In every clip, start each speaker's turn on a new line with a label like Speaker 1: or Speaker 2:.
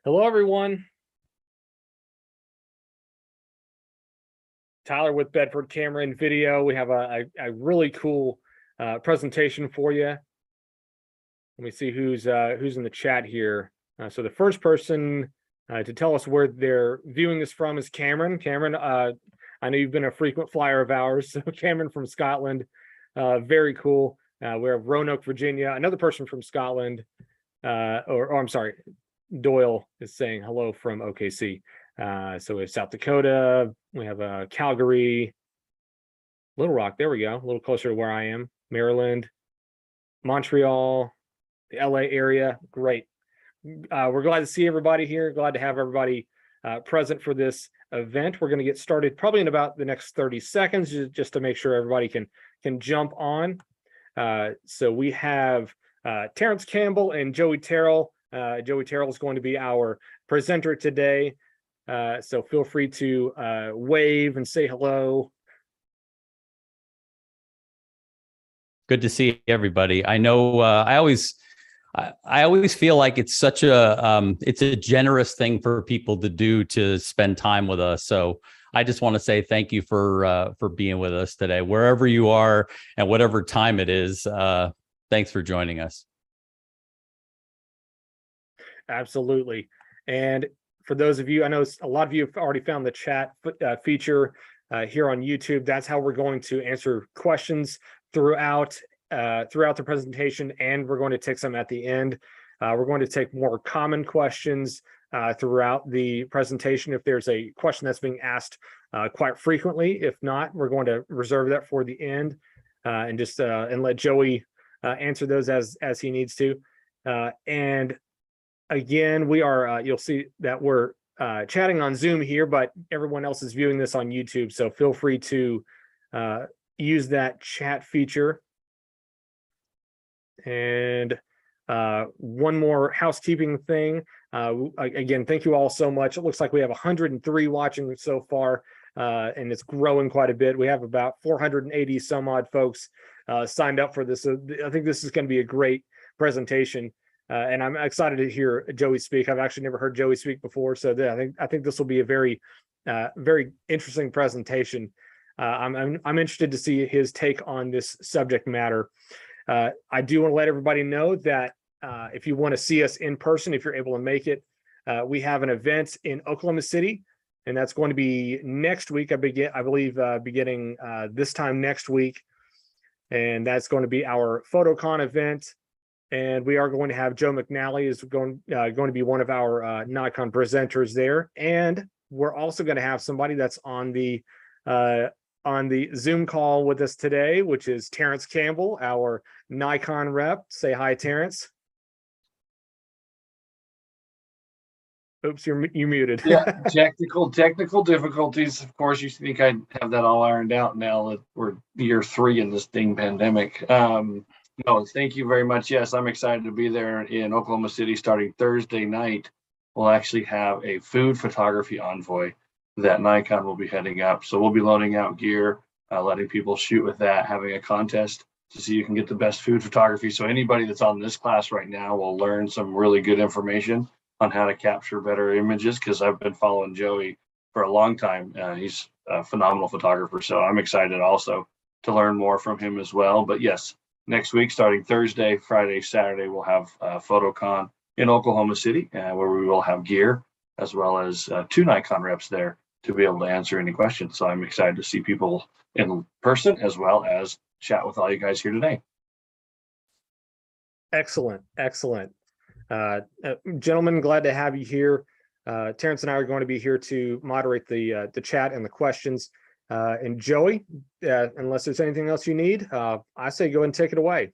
Speaker 1: Hello, everyone. Tyler with Bedford Camera and Video. We have a really cool presentation for you. Let me see who's in the chat here. So the first person to tell us where they're viewing this from is Cameron. Cameron, I know you've been a frequent flyer of ours. So Cameron from Scotland, very cool. We have Roanoke, Virginia. Another person from Scotland, or I'm sorry, Doyle is saying hello from OKC. So we have South Dakota, we have Calgary, Little Rock, there we go, a little closer to where I am, Maryland, Montreal, the LA area. Great. We're glad to see everybody here, glad to have everybody present for this event. We're going to get started probably in about the next 30 seconds, just to make sure everybody can jump on. So we have Terrence Campbell and Joey Terrill. Joey Terrill is going to be our presenter today. So feel free to wave and say hello.
Speaker 2: Good to see everybody. I know I always feel like it's such a generous thing for people to do, to spend time with us. So I just want to say thank you for being with us today, wherever you are and whatever time it is. Thanks for joining us.
Speaker 1: Absolutely. And for those of you, I know a lot of you have already found the chat feature here on YouTube. That's how we're going to answer questions throughout the presentation, and we're going to take some at the end. We're going to take more common questions throughout the presentation if there's a question that's being asked quite frequently. If not, we're going to reserve that for the end and just and let Joey answer those as he needs to. And again, we are, you'll see that we're chatting on Zoom here, but everyone else is viewing this on YouTube. So feel free to use that chat feature. And one more housekeeping thing. Again, thank you all so much. It looks like we have 103 watching so far, and it's growing quite a bit. We have about 480 some odd folks signed up for this. So I think this is going to be a great presentation. And I'm excited to hear Joey speak. I've actually never heard Joey speak before, so I think this will be a very interesting presentation. I'm interested to see his take on this subject matter. I do want to let everybody know that if you want to see us in person, if you're able to make it, we have an event in Oklahoma City, and that's going to be next week. I believe beginning this time next week, and that's going to be our PhotoCon event. And we are going to have Joe McNally is going to be one of our Nikon presenters there, and we're also going to have somebody that's on the Zoom call with us today, which is Terrence Campbell, our Nikon rep. Say hi, Terrence. Oops, you're muted.
Speaker 3: Yeah, technical difficulties. Of course, you think I'd have that all ironed out now that we're year 3 in this dang pandemic. No, thank you very much. Yes, I'm excited to be there in Oklahoma City starting Thursday night. We'll actually have a food photography envoy that Nikon will be heading up. So we'll be loading out gear, letting people shoot with that, having a contest to see who can get the best food photography. So anybody that's on this class right now will learn some really good information on how to capture better images, because I've been following Joey for a long time. He's a phenomenal photographer. So I'm excited also to learn more from him as well. But yes, next week, starting Thursday, Friday, Saturday, we'll have PhotoCon in Oklahoma City, where we will have gear as well as 2 Nikon reps there to be able to answer any questions. So I'm excited to see people in person as well as chat with all you guys here today.
Speaker 1: Excellent. Gentlemen, glad to have you here. Terrence and I are going to be here to moderate the chat and the questions. And Joey, unless there's anything else you need, I say go ahead and take it away.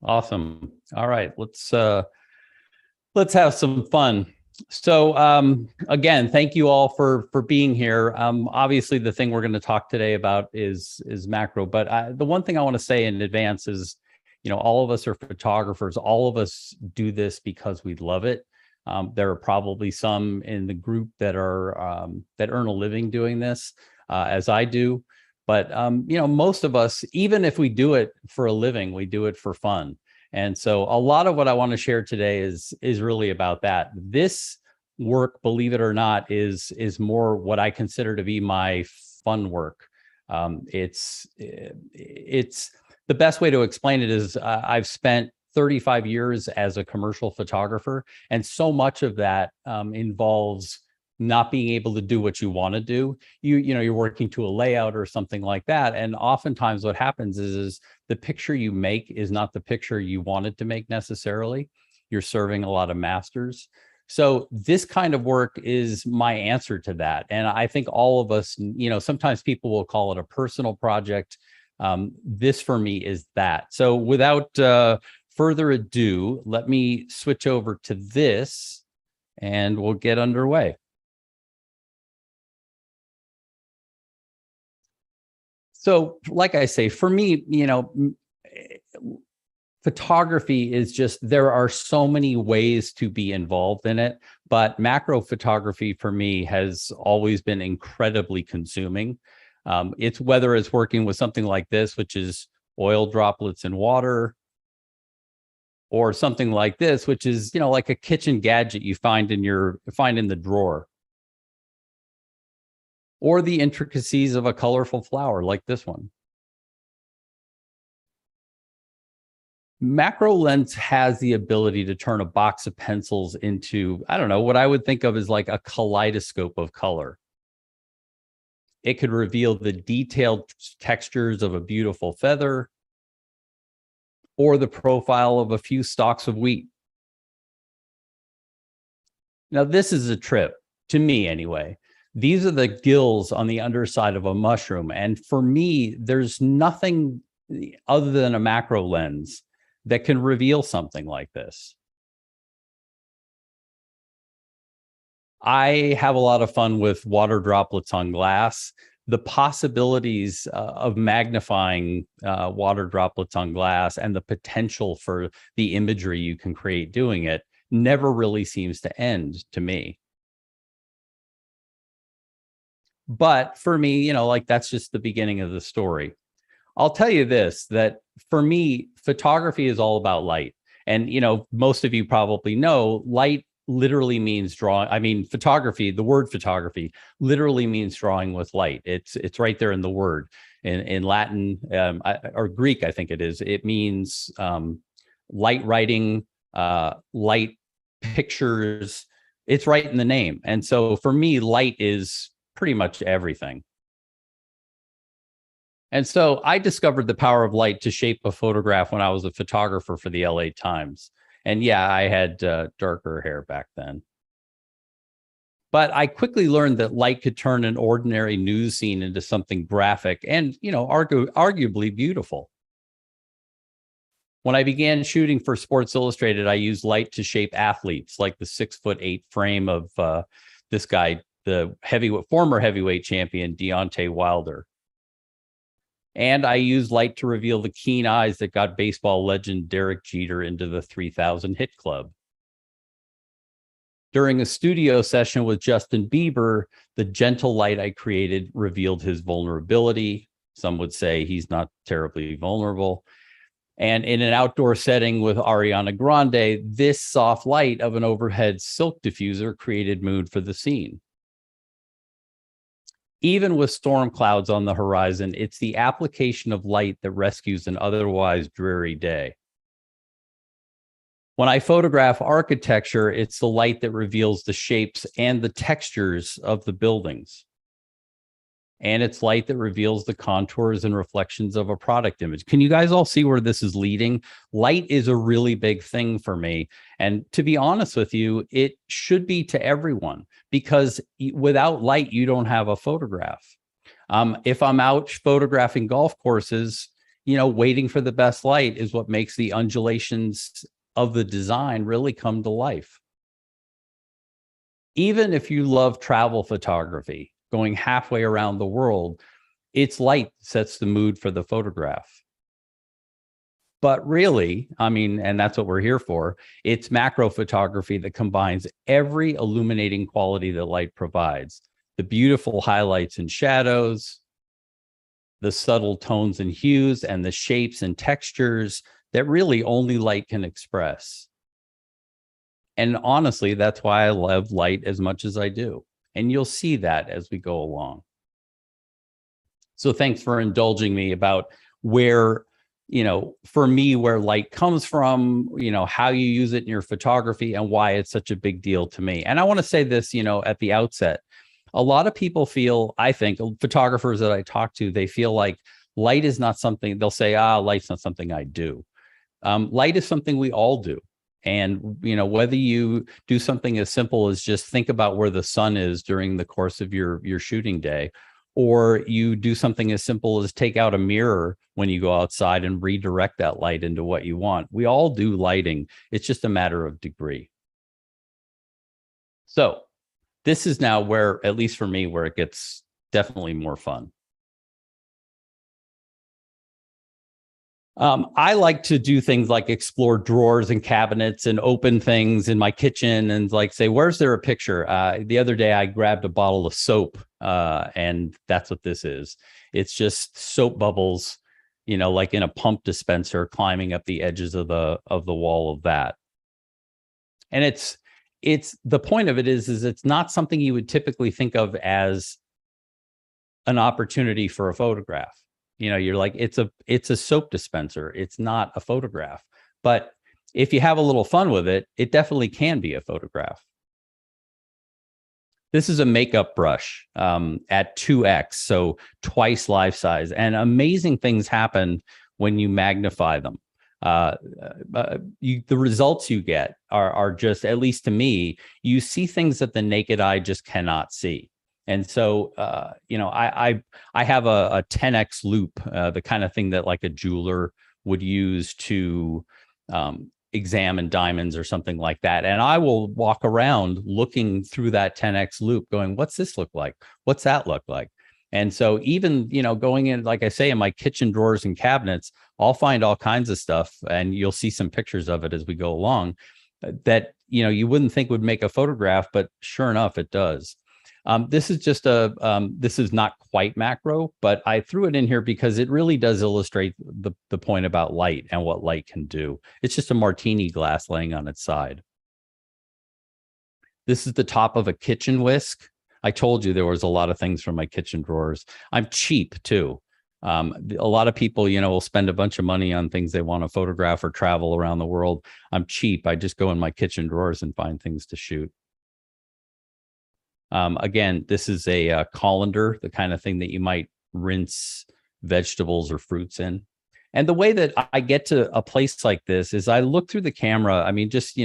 Speaker 2: Awesome. All right, let's have some fun. So again, thank you all for being here. Obviously, the thing we're going to talk today about is macro, but the one thing I want to say in advance is, all of us are photographers. All of us do this because we love it. There are probably some in the group that earn a living doing this, as I do. But most of us, even if we do it for a living, we do it for fun. And so a lot of what I want to share today is really about that. This work, believe it or not, is more what I consider to be my fun work. It's the best way to explain it is I've spent 35 years as a commercial photographer, and so much of that involves not being able to do what you want to do. You're working to a layout or something like that, and oftentimes what happens is the picture you make is not the picture you wanted to make necessarily. You're serving a lot of masters. So this kind of work is my answer to that. And I think all of us, sometimes people will call it a personal project. This for me is that. So without further ado, let me switch over to this and we'll get underway. So like I say, for me, photography is just, there are so many ways to be involved in it, but macro photography for me has always been incredibly consuming. It's whether it's working with something like this, which is oil droplets in water, or something like this, which is, like a kitchen gadget you find in the drawer, or the intricacies of a colorful flower like this one. Macro lens has the ability to turn a box of pencils into, I don't know, what I would think of as like a kaleidoscope of color. It could reveal the detailed textures of a beautiful feather or the profile of a few stalks of wheat. Now, this is a trip, to me anyway. These are the gills on the underside of a mushroom. And for me, there's nothing other than a macro lens that can reveal something like this. I have a lot of fun with water droplets on glass. The possibilities of magnifying water droplets on glass and the potential for the imagery you can create doing it never really seems to end to me. But for me, that's just the beginning of the story. I'll tell you this, that for me, photography is all about light. And, most of you probably know light literally means drawing. I mean, photography, the word photography literally means drawing with light. It's right there in the word. In Latin or Greek, I think it is. It means light writing, light pictures. It's right in the name. And so for me, light is pretty much everything. And so I discovered the power of light to shape a photograph when I was a photographer for the LA Times. And yeah, I had darker hair back then. But I quickly learned that light could turn an ordinary news scene into something graphic and, arguably beautiful. When I began shooting for Sports Illustrated, I used light to shape athletes, like the 6'8" frame of this guy, the former heavyweight champion, Deontay Wilder. And I used light to reveal the keen eyes that got baseball legend Derek Jeter into the 3,000 hit club. During a studio session with Justin Bieber, the gentle light I created revealed his vulnerability. Some would say he's not terribly vulnerable. And in an outdoor setting with Ariana Grande, this soft light of an overhead silk diffuser created mood for the scene. Even with storm clouds on the horizon, it's the application of light that rescues an otherwise dreary day. When I photograph architecture, it's the light that reveals the shapes and the textures of the buildings. And it's light that reveals the contours and reflections of a product image. Can you guys all see where this is leading? Light is a really big thing for me. And to be honest with you, it should be to everyone, because without light, you don't have a photograph. If I'm out photographing golf courses, waiting for the best light is what makes the undulations of the design really come to life. Even if you love travel photography, going halfway around the world, it's light that sets the mood for the photograph. But really, and that's what we're here for, it's macro photography that combines every illuminating quality that light provides. The beautiful highlights and shadows, the subtle tones and hues, and the shapes and textures that really only light can express. And honestly, that's why I love light as much as I do. And you'll see that as we go along. So thanks for indulging me about where, for me, where light comes from, how you use it in your photography and why it's such a big deal to me. And I want to say this, at the outset, a lot of people feel, I think, photographers that I talk to, they feel like light is not something, they'll say, light's not something I do. Light is something we all do. And, whether you do something as simple as just think about where the sun is during the course of your shooting day, or you do something as simple as take out a mirror when you go outside and redirect that light into what you want. We all do lighting. It's just a matter of degree. So this is now where, at least for me, where it gets definitely more fun. I like to do things like explore drawers and cabinets and open things in my kitchen and like say, where's there a picture? The other day I grabbed a bottle of soap and that's what this is. It's just soap bubbles, like in a pump dispenser climbing up the edges of the wall of that. And it's the point of it is it's not something you would typically think of as an opportunity for a photograph. You're like, it's a soap dispenser. It's not a photograph. But if you have a little fun with it, it definitely can be a photograph. This is a makeup brush at 2x, so twice life size. And amazing things happen when you magnify them. The results you get are just, at least to me, you see things that the naked eye just cannot see. And so, I have a 10x loop, the kind of thing that like a jeweler would use to examine diamonds or something like that. And I will walk around looking through that 10x loop going, what's this look like? What's that look like? And so even, going in, like I say, in my kitchen drawers and cabinets, I'll find all kinds of stuff, and you'll see some pictures of it as we go along that, you wouldn't think would make a photograph, but sure enough, it does. This is just this is not quite macro, but I threw it in here because it really does illustrate the point about light and what light can do. It's just a martini glass laying on its side. This is the top of a kitchen whisk. I told you there was a lot of things from my kitchen drawers. I'm cheap too. A lot of people, will spend a bunch of money on things they want to photograph or travel around the world. I'm cheap. I just go in my kitchen drawers and find things to shoot. Again, this is a colander, the kind of thing that you might rinse vegetables or fruits in. And the way that I get to a place like this is I look through the camera. I mean, just,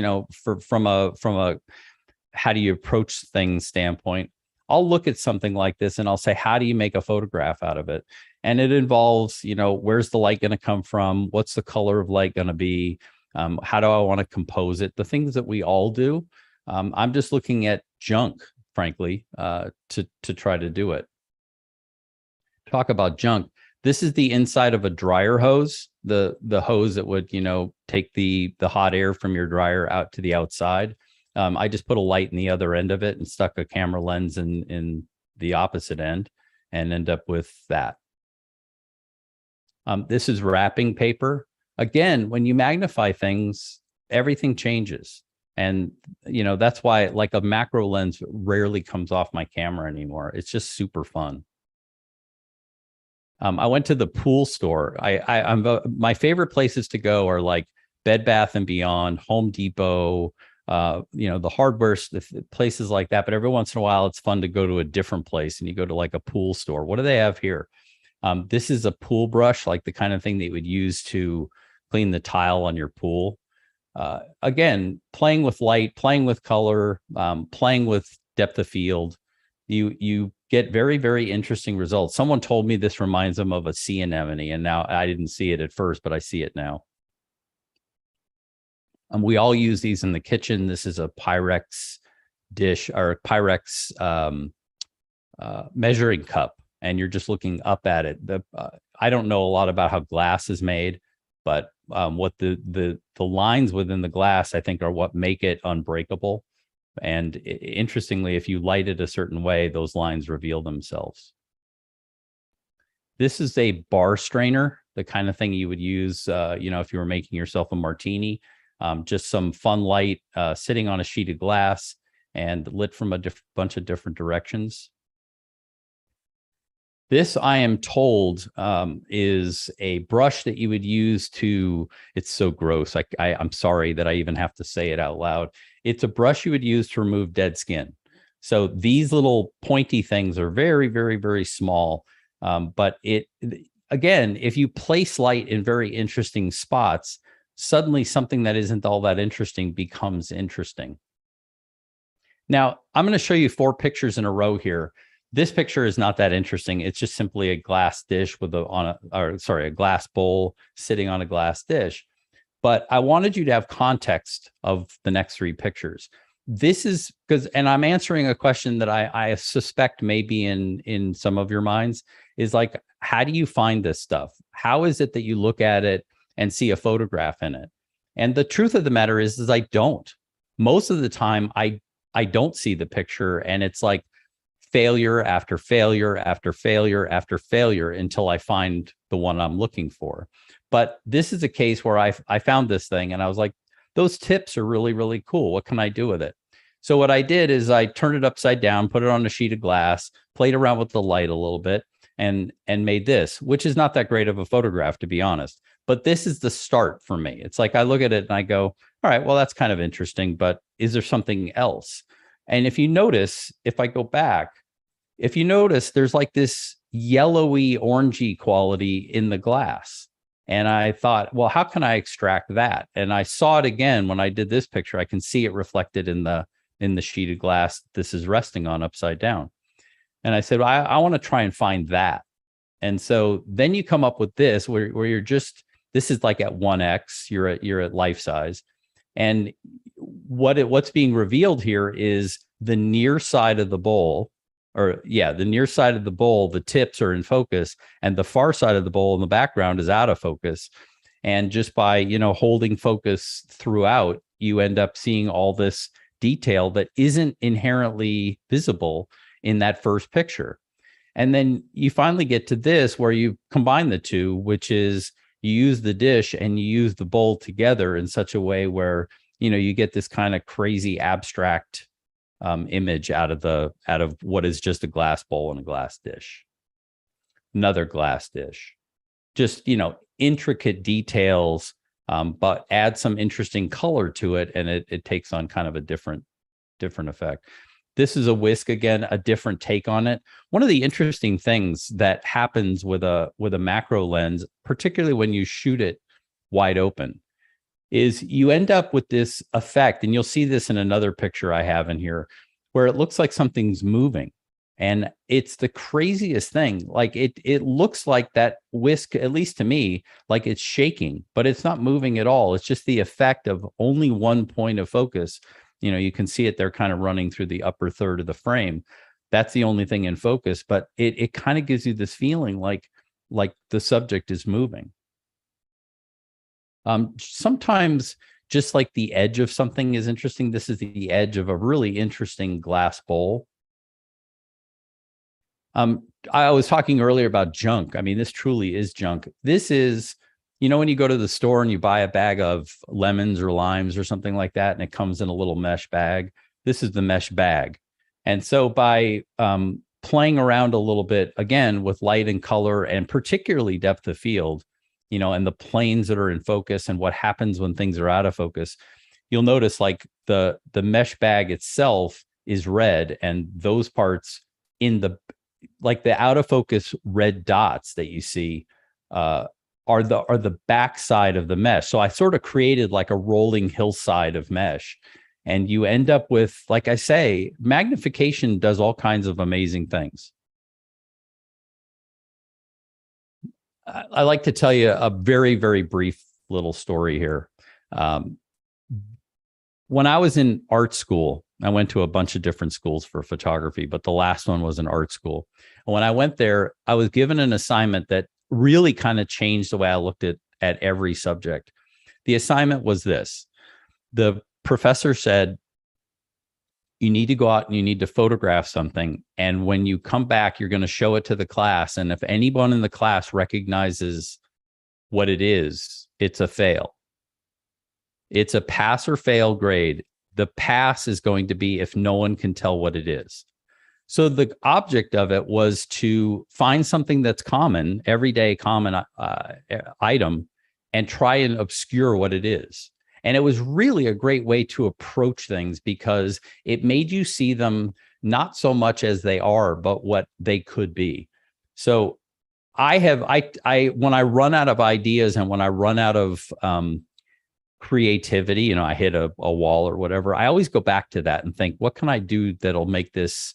Speaker 2: from a how do you approach things standpoint, I'll look at something like this and I'll say, how do you make a photograph out of it? And it involves, where's the light going to come from? What's the color of light going to be? How do I want to compose it? The things that we all do. I'm just looking at junk, frankly, to try to do it. Talk about junk. This is the inside of a dryer hose, the hose that would, take the hot air from your dryer out to the outside. I just put a light in the other end of it and stuck a camera lens in the opposite end and end up with that. This is wrapping paper. Again, when you magnify things, everything changes. And, that's why like a macro lens rarely comes off my camera anymore. It's just super fun. I went to the pool store. My favorite places to go are like Bed Bath and Beyond, Home Depot, the hardware places like that. But every once in a while, it's fun to go to a different place and you go to like a pool store. What do they have here? This is a pool brush, like the kind of thing that you would use to clean the tile on your pool. Again, playing with light, playing with color, playing with depth of field, you get very, very interesting results. Someone told me this reminds them of a sea anemone, and now I didn't see it at first, but I see it now. We all use these in the kitchen. This is a Pyrex dish or Pyrex measuring cup, and you're just looking up at it. I don't know a lot about how glass is made, but what the lines within the glass, I think, are what make it unbreakable. And interestingly, if you light it a certain way, those lines reveal themselves. This is a bar strainer, the kind of thing you would use, if you were making yourself a martini. just some fun light sitting on a sheet of glass and lit from a bunch of different directions. This, I am told, is a brush that you would use to, it's so gross. I'm sorry that I even have to say it out loud. It's a brush you would use to remove dead skin. So these little pointy things are very, very, very small. But again, if you place light in very interesting spots, suddenly something that isn't all that interesting becomes interesting. Now, I'm going to show you 4 pictures in a row here. This picture is not that interesting. It's just simply a glass dish with a glass bowl sitting on a glass dish. But I wanted you to have context of the next 3 pictures. This is because, and I'm answering a question that I suspect may be in some of your minds, is like, how do you find this stuff? How is it that you look at it and see a photograph in it? And the truth of the matter is I don't. Most of the time, I don't see the picture, and it's like failure after failure after failure after failure until I find the one I'm looking for. But this is a case where I found this thing and I was like, those tips are really, really cool. What can I do with it? So what I did is I turned it upside down, put it on a sheet of glass, played around with the light a little bit, and made this, which is not that great of a photograph, to be honest. But this is the start for me. It's like I look at it and I go, all right, well, that's kind of interesting, but is there something else? And if you notice, if I go back, if you notice, there's like this yellowy, orangey quality in the glass. And I thought, well, how can I extract that? And I saw it again when I did this picture. I can see it reflected in the sheet of glass this is resting on upside down. And I said, well, I want to try and find that. And so then you come up with this where you're just, this is like at 1x, you're at life size. And what's being revealed here is the near side of the bowl, the near side of the bowl, the tips are in focus, and the far side of the bowl in the background is out of focus. And just by, holding focus throughout, you end up seeing all this detail that isn't inherently visible in that first picture. And then you finally get to this where you combine the two, which is you use the dish and you use the bowl together in such a way where, you get this kind of crazy abstract image out of what is just a glass bowl and a glass dish. Another glass dish. Just, intricate details, but add some interesting color to it, and it takes on kind of a different effect. This is a whisk, again, a different take on it. One of the interesting things that happens with a macro lens, particularly when you shoot it wide open, is you end up with this effect, and you'll see this in another picture I have in here, where it looks like something's moving. And it's the craziest thing. Like it looks like that whisk, at least to me, like it's shaking, but it's not moving at all. It's just the effect of only one point of focus. You can see it there kind of running through the upper third of the frame. That's the only thing in focus, but it kind of gives you this feeling like the subject is moving. Sometimes just like the edge of something is interesting. This is the edge of a really interesting glass bowl. I was talking earlier about junk. I mean, this truly is junk. This is, when you go to the store and you buy a bag of lemons or limes or something like that, and it comes in a little mesh bag. This is the mesh bag. And so by playing around a little bit, again, with light and color, and particularly depth of field, and the planes that are in focus and what happens when things are out of focus, you'll notice like the mesh bag itself is red, and those parts in the out of focus red dots that you see are the backside of the mesh. So I sort of created like a rolling hillside of mesh, and you end up with, like I say, magnification does all kinds of amazing things. I like to tell you a very, very brief little story here. When I was in art school, I went to a bunch of different schools for photography, but the last one was an art school. And when I went there, I was given an assignment that really kind of changed the way I looked at every subject. The assignment was this. The professor said, you need to go out and you need to photograph something. And when you come back, you're going to show it to the class. And if anyone in the class recognizes what it is, it's a fail. It's a pass or fail grade. The pass is going to be if no one can tell what it is. So the object of it was to find something that's common, everyday common item, and try and obscure what it is. And it was really a great way to approach things because it made you see them not so much as they are, but what they could be. So I when I run out of ideas and when I run out of creativity, I hit a wall or whatever, I always go back to that and think, what can I do that'll make this,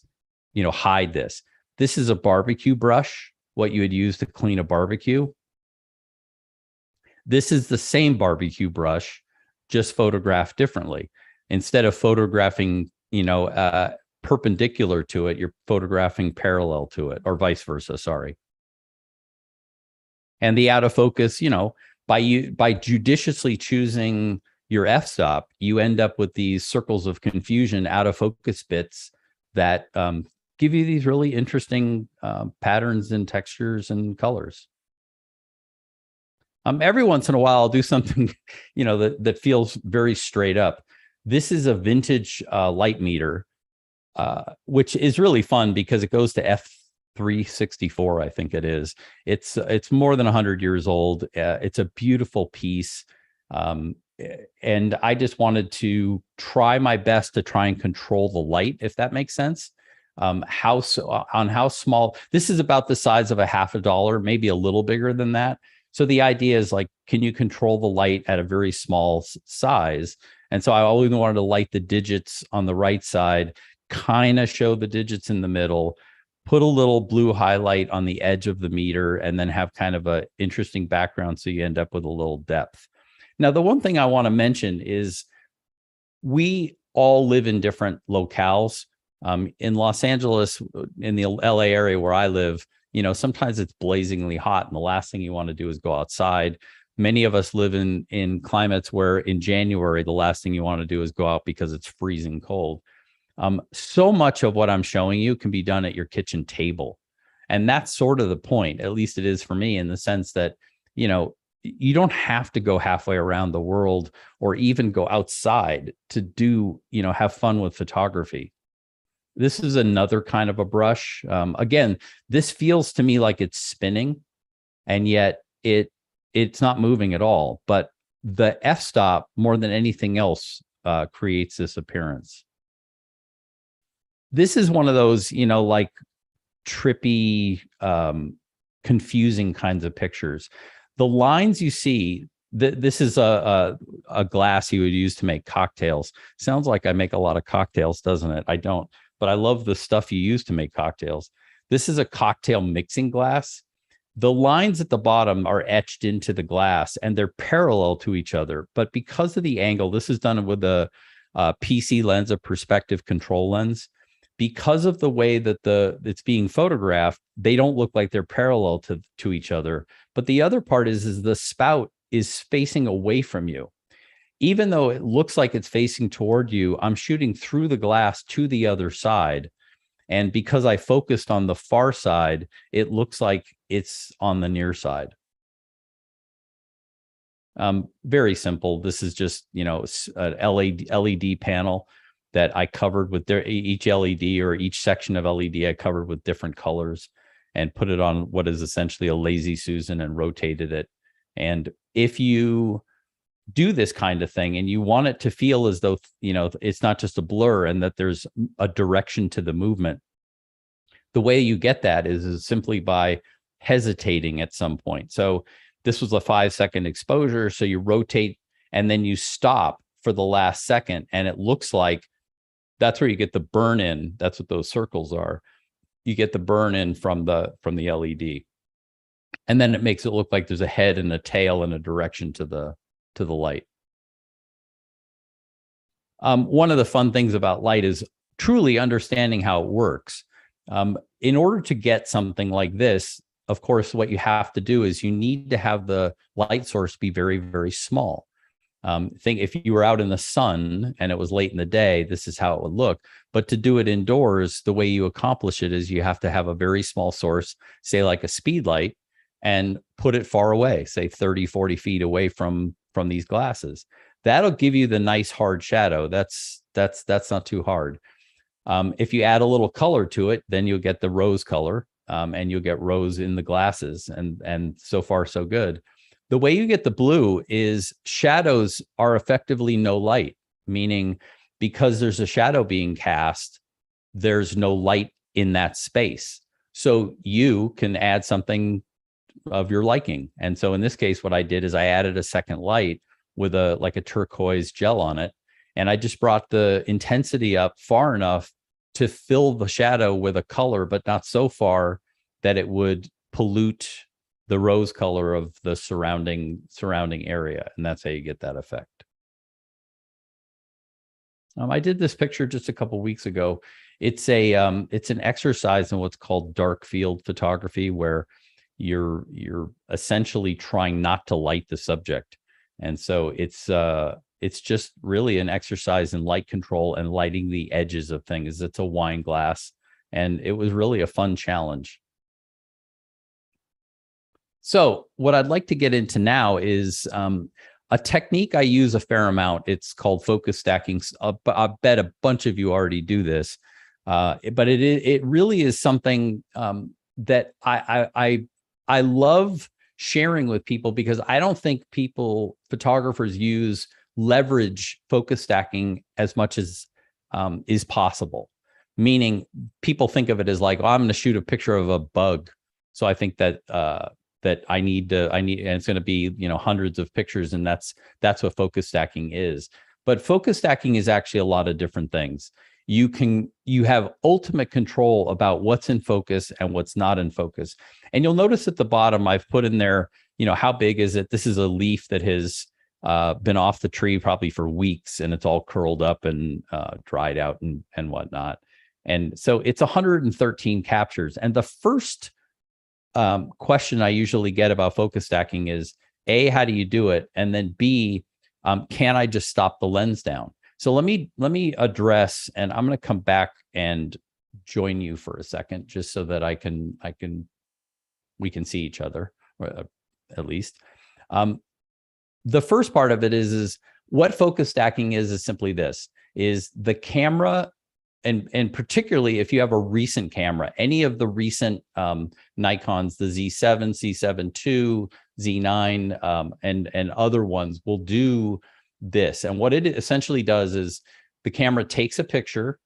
Speaker 2: hide this? This is a barbecue brush, what you would use to clean a barbecue. This is the same barbecue brush, just photographed differently. Instead of photographing, perpendicular to it, you're photographing parallel to it, or vice versa, sorry. And the out of focus, by judiciously choosing your f-stop, you end up with these circles of confusion, out of focus bits that give you these really interesting patterns and textures and colors. Every once in a while, I'll do something, that feels very straight up. This is a vintage light meter, which is really fun because it goes to F364, I think it is. It's more than 100 years old. It's a beautiful piece. And I just wanted to try my best to try and control the light, if that makes sense. How small, this is about the size of a $50, maybe a little bigger than that. So the idea is like, can you control the light at a very small size? And so I always wanted to light the digits on the right side, kind of show the digits in the middle, put a little blue highlight on the edge of the meter, and then have kind of a interesting background so you end up with a little depth. Now, the one thing I want to mention is we all live in different locales. In Los Angeles, in the LA area where I live, sometimes it's blazingly hot and the last thing you want to do is go outside. Many of us live in climates where in January, the last thing you want to do is go out because it's freezing cold. So much of what I'm showing you can be done at your kitchen table. And that's sort of the point, at least it is for me, in the sense that, you don't have to go halfway around the world or even go outside to do, have fun with photography. This is another kind of a brush. Again, this feels to me like it's spinning, and yet it's not moving at all. But the f-stop, more than anything else, creates this appearance. This is one of those, like trippy, confusing kinds of pictures. The lines you see, this is a glass you would use to make cocktails. Sounds like I make a lot of cocktails, doesn't it? I don't. But I love the stuff you use to make cocktails. This is a cocktail mixing glass. The lines at the bottom are etched into the glass and they're parallel to each other. But because of the angle, this is done with a PC lens, a perspective control lens. Because of the way that it's being photographed, they don't look like they're parallel to each other. But the other part is the spout is facing away from you. Even though it looks like it's facing toward you, I'm shooting through the glass to the other side. And because I focused on the far side, it looks like it's on the near side. Very simple. This is just, an LED panel that I covered with each LED or each section of LED I covered with different colors and put it on what is essentially a lazy Susan and rotated it. And if you do this kind of thing and you want it to feel as though, it's not just a blur and that there's a direction to the movement, the way you get that is simply by hesitating at some point. So this was a 5-second exposure. So you rotate and then you stop for the last second. And it looks like that's where you get the burn in. That's what those circles are. You get the burn in from the LED. And then it makes it look like there's a head and a tail and a direction to the light. One of the fun things about light is truly understanding how it works. In order to get something like this, of course, what you have to do is you need to have the light source be very, very small. Think if you were out in the sun and it was late in the day, this is how it would look. But to do it indoors, the way you accomplish it is you have to have a very small source, say like a speed light, and put it far away, say 30, 40 feet away from these glasses. that'll give you the nice hard shadow. That's not too hard. If you add a little color to it, then you'll get the rose color, and you'll get rose in the glasses, and so far so good. The way you get the blue is shadows are effectively no light, meaning because there's a shadow being cast, there's no light in that space. So you can add something of your liking. And so in this case, what I did is I added a second light with like a turquoise gel on it. And I just brought the intensity up far enough to fill the shadow with a color, but not so far that it would pollute the rose color of the surrounding area. And that's how you get that effect. I did this picture just a couple of weeks ago. It's an exercise in what's called dark field photography, where you're essentially trying not to light the subject. And so it's just really an exercise in light control and lighting the edges of things. It's a wine glass, and it was really a fun challenge. So what I'd like to get into now is a technique I use a fair amount. It's called focus stacking. I bet a bunch of you already do this, but it really is something that I love sharing with people, because I don't think photographers leverage focus stacking as much as is possible. Meaning, people think of it as like, oh, I'm going to shoot a picture of a bug, so I think that I need, and it's going to be, hundreds of pictures, and that's what focus stacking is. But focus stacking is actually a lot of different things. You have ultimate control about what's in focus and what's not in focus. And you'll notice at the bottom, I've put in there, how big is it? This is a leaf that has been off the tree probably for weeks, and it's all curled up and dried out and whatnot. And so it's 113 captures. And the first question I usually get about focus stacking is, A, how do you do it? And then B, can I just stop the lens down? So let me address, and I'm going to come back and join you for a second, just so that we can see each other, or at least. The first part of it is what focus stacking is simply this: is the camera, and particularly if you have a recent camera, any of the recent Nikons, the Z7, C7 II, Z9, and other ones will do this. And what it essentially does is the camera takes a picture,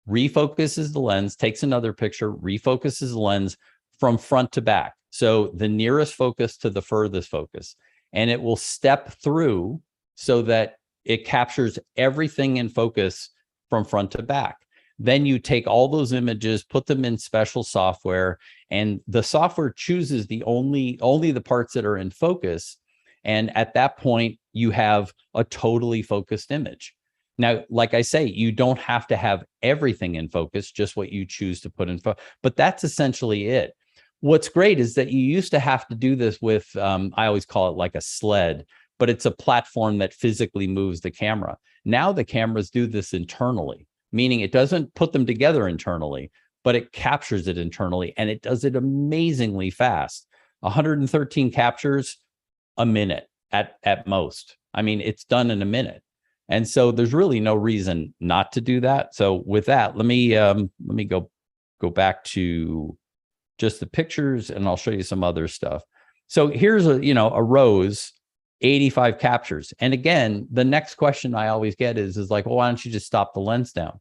Speaker 2: refocuses the lens, takes another picture, refocuses the lens from front to back. So the nearest focus to the furthest focus. And it will step through so that it captures everything in focus from front to back. Then you take all those images, put them in special software, and the software chooses only the parts that are in focus. And at that point, you have a totally focused image. Now, like I say, you don't have to have everything in focus, just what you choose to put in focus. But that's essentially it. What's great is that you used to have to do this with, I always call it like a sled, but it's a platform that physically moves the camera. Now the cameras do this internally, meaning it doesn't put them together internally, but it captures it internally, and it does it amazingly fast. 113 captures a minute at most. I mean, it's done in a minute. And so there's really no reason not to do that. So with that, let me go back to just the pictures, and I'll show you some other stuff. So here's a rose, 85 captures. And again, the next question I always get is like, well, why don't you just stop the lens down?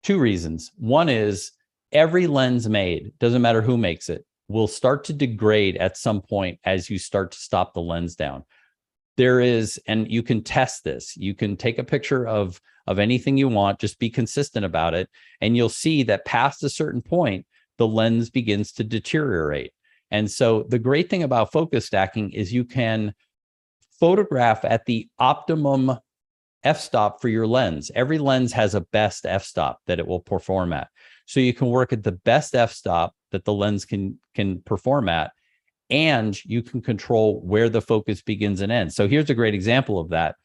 Speaker 2: Two reasons. One is every lens made, doesn't matter who makes it, will start to degrade at some point as you start to stop the lens down. There is, and you can test this. You can take a picture of anything you want, just be consistent about it, and you'll see that past a certain point, the lens begins to deteriorate. And so the great thing about focus stacking is you can photograph at the optimum f-stop for your lens. Every lens has a best f-stop that it will perform at. So you can work at the best f-stop that the lens can perform at, and you can control where the focus begins and ends. So here's a great example of that.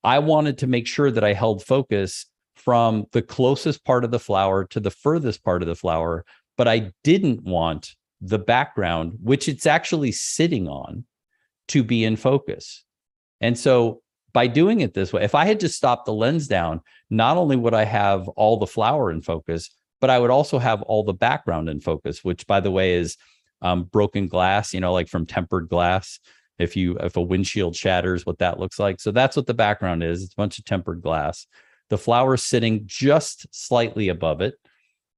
Speaker 2: I wanted to make sure that I held focus from the closest part of the flower to the furthest part of the flower, but I didn't want the background, which it's actually sitting on, to be in focus. And so by doing it this way, if I had just stopped the lens down, not only would I have all the flower in focus, but I would also have all the background in focus, which, by the way, is broken glass, like from tempered glass. If a windshield shatters, what that looks like. So that's what the background is. It's a bunch of tempered glass. The flower sitting just slightly above it.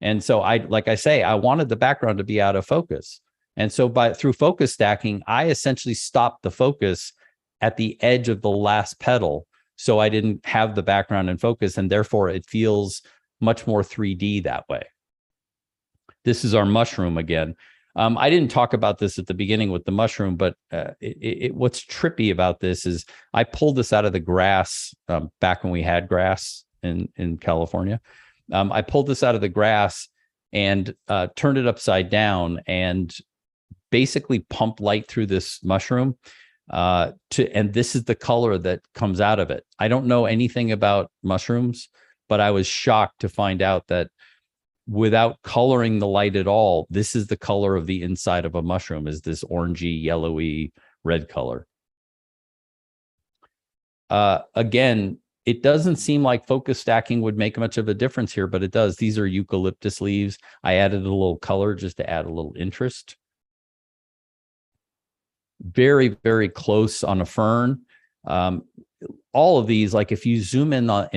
Speaker 2: And so like I say, I wanted the background to be out of focus. And so through focus stacking, I essentially stopped the focus at the edge of the last petal. So I didn't have the background in focus, and therefore it feels much more 3D that way. This is our mushroom again. I didn't talk about this at the beginning with the mushroom, but what's trippy about this is I pulled this out of the grass back when we had grass in California. I pulled this out of the grass and turned it upside down and basically pumped light through this mushroom. And this is the color that comes out of it. I don't know anything about mushrooms, but I was shocked to find out that without coloring the light at all, this is the color of the inside of a mushroom, is this orangey, yellowy, red color. Again, it doesn't seem like focus stacking would make much of a difference here, but it does. These are eucalyptus leaves. I added a little color just to add a little interest. Very, very close on a fern. All of these, like if you zoom in on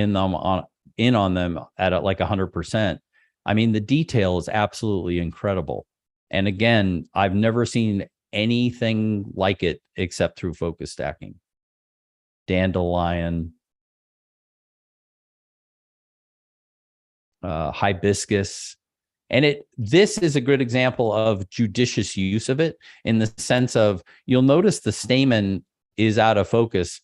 Speaker 2: them at like 100%, I mean, the detail is absolutely incredible. And again, I've never seen anything like it except through focus stacking. Dandelion, hibiscus. And this is a good example of judicious use of it, in the sense of, you'll notice the stamen is out of focus,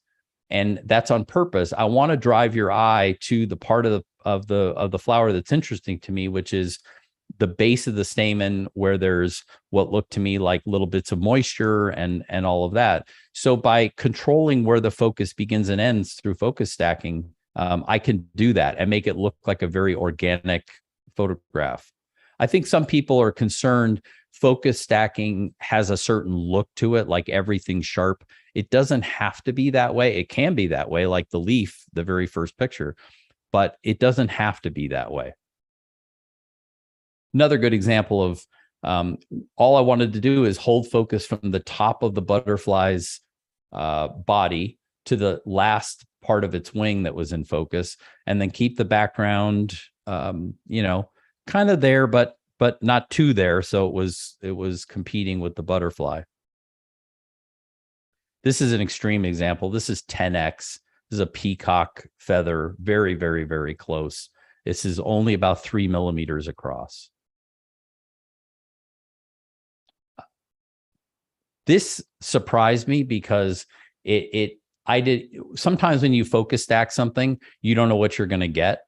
Speaker 2: and that's on purpose. I want to drive your eye to the part of the flower that's interesting to me, which is the base of the stamen, where there's what look to me like little bits of moisture and all of that. So by controlling where the focus begins and ends through focus stacking, I can do that and make it look like a very organic photograph. I think some people are concerned focus stacking has a certain look to it, like everything's sharp. It doesn't have to be that way. It can be that way, like the leaf, the very first picture, but it doesn't have to be that way. Another good example of all I wanted to do is hold focus from the top of the butterfly's body to the last part of its wing that was in focus, and then keep the background, kind of there, but not too there. So it was competing with the butterfly. This is an extreme example. This is 10x. This is a peacock feather, very, very, very close. This is only about 3 millimeters across. This surprised me because sometimes when you focus stack something, you don't know what you're going to get.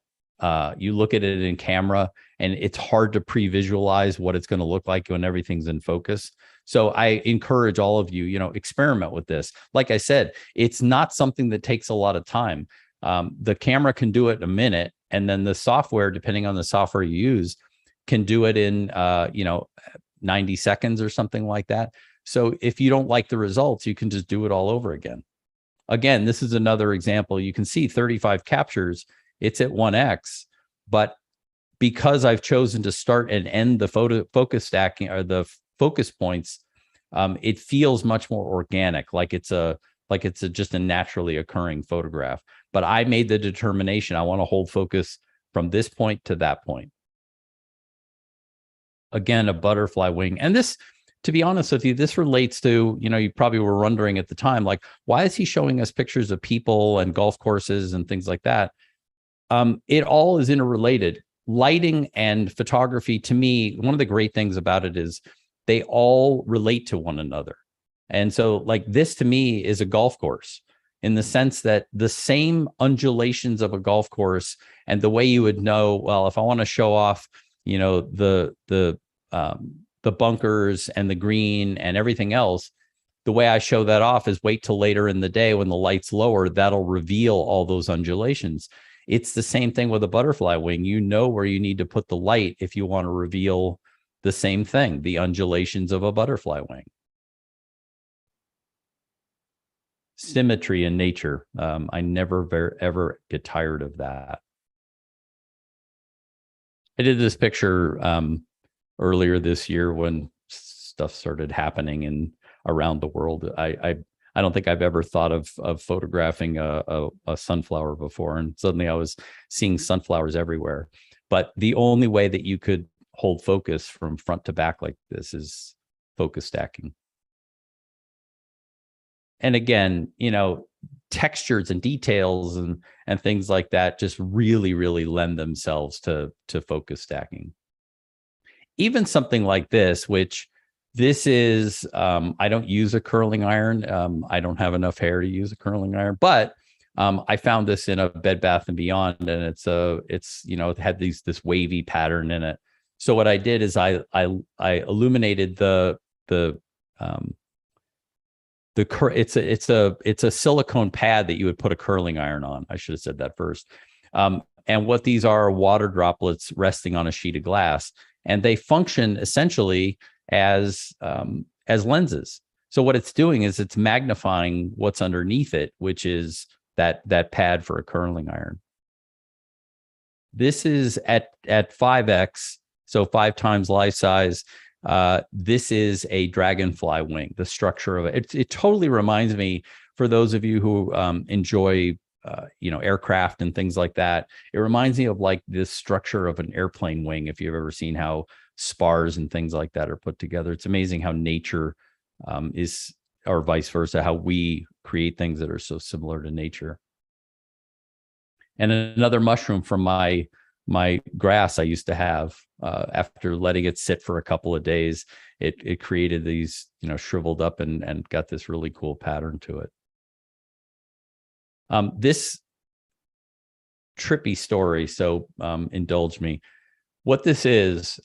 Speaker 2: You look at it in camera and it's hard to pre-visualize what it's going to look like when everything's in focus. So I encourage all of you, experiment with this. Like I said, it's not something that takes a lot of time. The camera can do it in a minute, and then the software, depending on the software you use, can do it in 90 seconds or something like that. So if you don't like the results, you can just do it all over again. Again, this is another example. You can see 35 captures. It's at 1x, but because I've chosen to start and end the focus stacking, or the focus points, it feels much more organic, like it's just a naturally occurring photograph. But I made the determination, I want to hold focus from this point to that point. Again, a butterfly wing. And this, to be honest with you, this relates to, you probably were wondering at the time, like, why is he showing us pictures of people and golf courses and things like that? It all is interrelated. Lighting and photography, to me, one of the great things about it is they all relate to one another. And so like this to me is a golf course, in the sense that the same undulations of a golf course, and the way you would know, well, if I want to show off, the bunkers and the green and everything else, the way I show that off is wait till later in the day when the light's lower, that'll reveal all those undulations. It's the same thing with a butterfly wing. You know where you need to put the light if you want to reveal the same thing, the undulations of a butterfly wing. symmetry in nature. I never ever get tired of that. I did this picture earlier this year when stuff started happening around the world. I don't think I've ever thought of photographing a sunflower before, and suddenly I was seeing sunflowers everywhere. But the only way that you could hold focus from front to back like this is focus stacking. And again, textures and details and things like that just really, really lend themselves to focus stacking. Even something like this, which this is, I don't use a curling iron. I don't have enough hair to use a curling iron, but I found this in a Bed Bath and Beyond, and it had this wavy pattern in it. So what I did is I illuminated it's a silicone pad that you would put a curling iron on. I should have said that first. And what these are water droplets resting on a sheet of glass, and they function essentially as lenses. So what it's doing is it's magnifying what's underneath it, which is that pad for a curling iron. This is at 5x, so 5 times life size. This is a dragonfly wing. The structure of it totally reminds me, for those of you who enjoy aircraft and things like that, it reminds me of like this structure of an airplane wing. If you've ever seen how spars and things like that are put together, it's amazing how nature is, or vice versa, how we create things that are so similar to nature. And another mushroom from my grass I used to have, after letting it sit for a couple of days, it created these, shriveled up and got this really cool pattern to it. This trippy story, so indulge me. What this is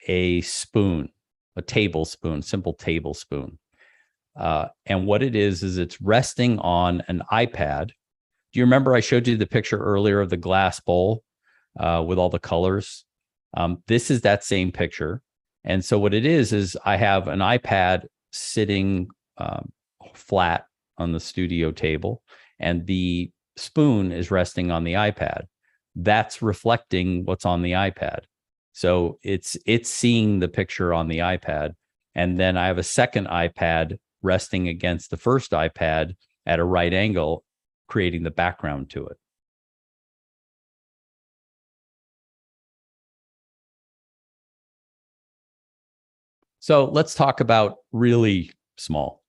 Speaker 2: a spoon, a tablespoon, simple tablespoon. And what it is it's resting on an iPad. Do you remember I showed you the picture earlier of the glass bowl with all the colors? This is that same picture. And so what it is I have an iPad sitting flat on the studio table, and the spoon is resting on the iPad. That's reflecting what's on the iPad. So it's seeing the picture on the iPad. And then I have a second iPad resting against the first iPad at a right angle, creating the background to it. So let's talk about really small.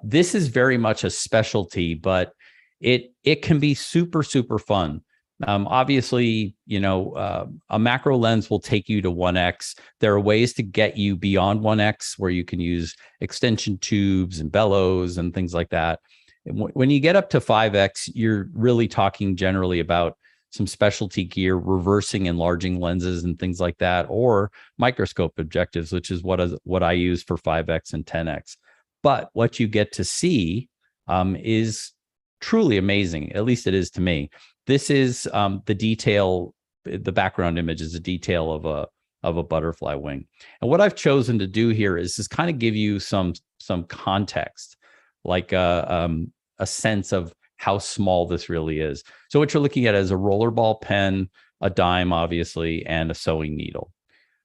Speaker 2: This is very much a specialty, but it can be super, super fun. Obviously, a macro lens will take you to 1x. There are ways to get you beyond 1x where you can use extension tubes and bellows and things like that. When you get up to 5x, you're really talking generally about some specialty gear, reversing, enlarging lenses and things like that, or microscope objectives, which is what I use for 5x and 10x. But what you get to see is truly amazing. At least it is to me. This is the detail. The background image is a detail of a butterfly wing. And what I've chosen to do here is just kind of give you some context, like a sense of how small this really is. So what you're looking at is a rollerball pen, a dime, obviously, and a sewing needle.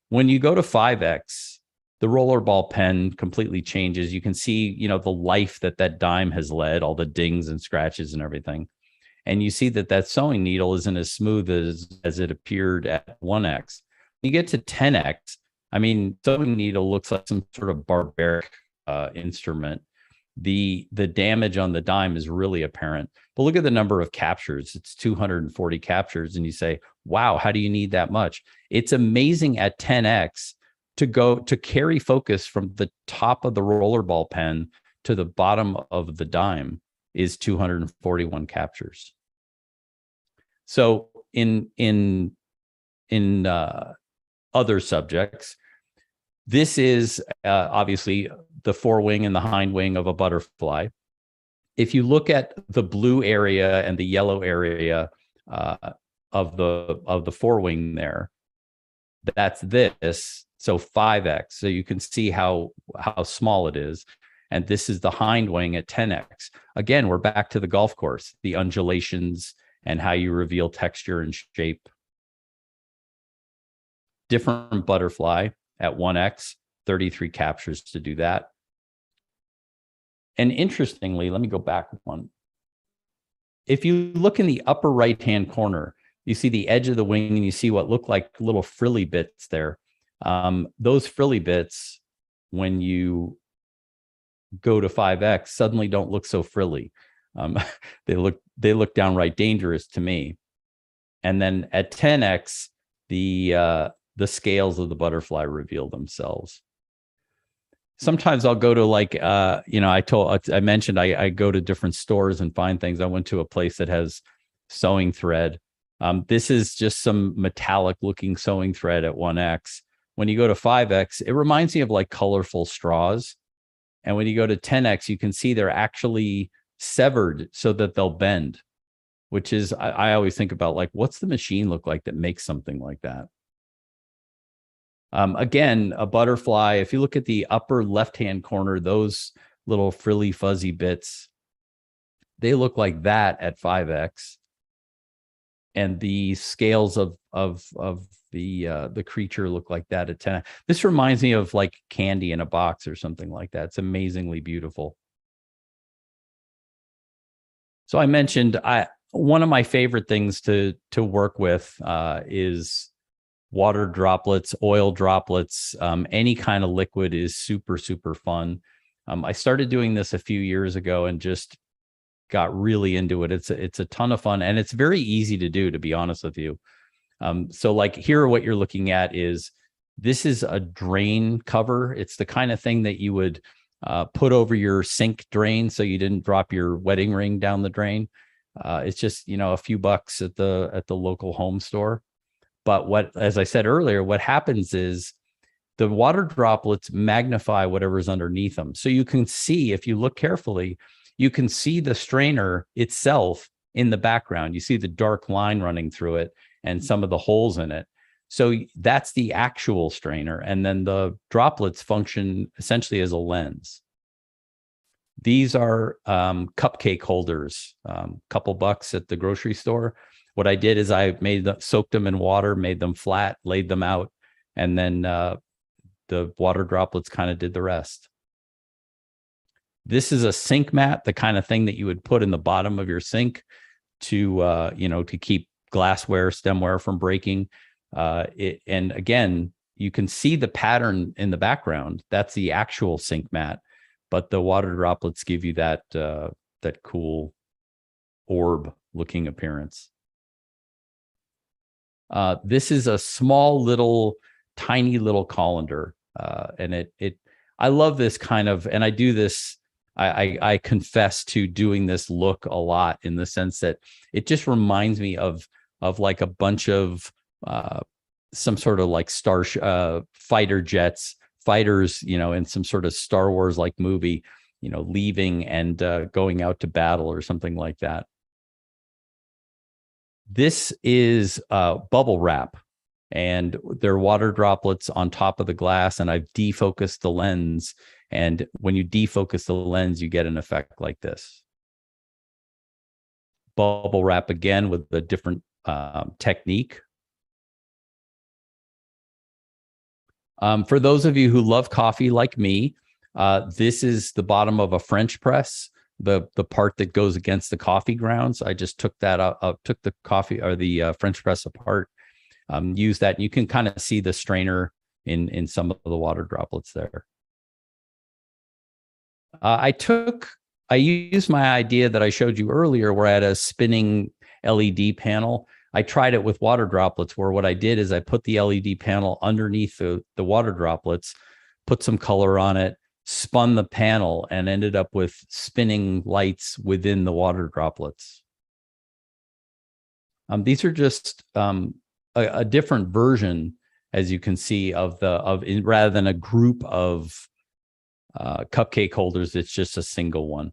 Speaker 2: When you go to 5x, the rollerball pen completely changes. You can see, the life that dime has led, all the dings and scratches and everything. And you see that sewing needle isn't as smooth as it appeared at 1x. When you get to 10x, sewing needle looks like some sort of barbaric instrument. The damage on the dime is really apparent. But look at the number of captures. It's 240 captures. And you say, wow, how do you need that much? It's amazing at 10x to carry focus from the top of the rollerball pen to the bottom of the dime is 241 captures. So in other subjects, this is obviously the forewing and the hind wing of a butterfly. If you look at the blue area and the yellow area of the forewing there, that's this. So 5x. So you can see how small it is. And this is the hind wing at 10x. Again, we're back to the golf course, the undulations and how you reveal texture and shape. Different butterfly at 1x, 33 captures to do that. And interestingly, let me go back one. If you look in the upper right-hand corner, you see the edge of the wing and you see what look like little frilly bits there. Those frilly bits, when you go to 5x, suddenly don't look so frilly. They look downright dangerous to me. And then at 10x, the scales of the butterfly reveal themselves. Sometimes I'll go to like, I mentioned I go to different stores and find things. I went to a place that has sewing thread. This is just some metallic looking sewing thread at 1x. When you go to 5x, it reminds me of like colorful straws. And when you go to 10x, you can see they're actually severed so that they'll bend, which is, I always think about like, what's the machine look like that makes something like that? Again, a butterfly, if you look at the upper left-hand corner, those little frilly fuzzy bits, they look like that at 5x. And the scales of the creature look like that at 10. This reminds me of like candy in a box or something like that. It's amazingly beautiful. So I mentioned one of my favorite things to work with is water droplets, oil droplets, any kind of liquid is super, super fun. I started doing this a few years ago and just got really into it. It's a ton of fun and it's very easy to do, to be honest with you. So like here, what you're looking at this is a drain cover. It's the kind of thing that you would put over your sink drain so you didn't drop your wedding ring down the drain. It's just, a few bucks at the local home store. But as I said earlier, what happens is the water droplets magnify whatever's underneath them. So you can see, if you look carefully, you can see the strainer itself in the background. You see the dark line running through it and some of the holes in it. So that's the actual strainer. And then the droplets function essentially as a lens. These are cupcake holders, couple bucks at the grocery store. What I did is I soaked them in water, made them flat, laid them out, and then the water droplets kind of did the rest. This is a sink mat, the kind of thing that you would put in the bottom of your sink to keep glassware, stemware from breaking. And again, you can see the pattern in the background. That's the actual sink mat, but the water droplets give you that cool orb-looking appearance. This is a small tiny little colander. And I love this kind of, and I do this, I confess to doing this look a lot in the sense that it just reminds me of like a bunch of, some sort of like fighter jets, fighters, in some sort of Star Wars like movie, leaving and going out to battle or something like that. This is bubble wrap, and they're water droplets on top of the glass, and I've defocused the lens. And when you defocus the lens, you get an effect like this. Bubble wrap again with a different technique. For those of you who love coffee like me, this is the bottom of a French press. The part that goes against the coffee grounds. I just took that out, took the coffee or the French press apart, used that. And you can kind of see the strainer in some of the water droplets there. I used my idea that I showed you earlier where I had a spinning LED panel. I tried it with water droplets, where what I did is I put the LED panel underneath the water droplets, put some color on it, spun the panel, and ended up with spinning lights within the water droplets. These are just a different version, as you can see, rather than a group of cupcake holders, it's just a single one.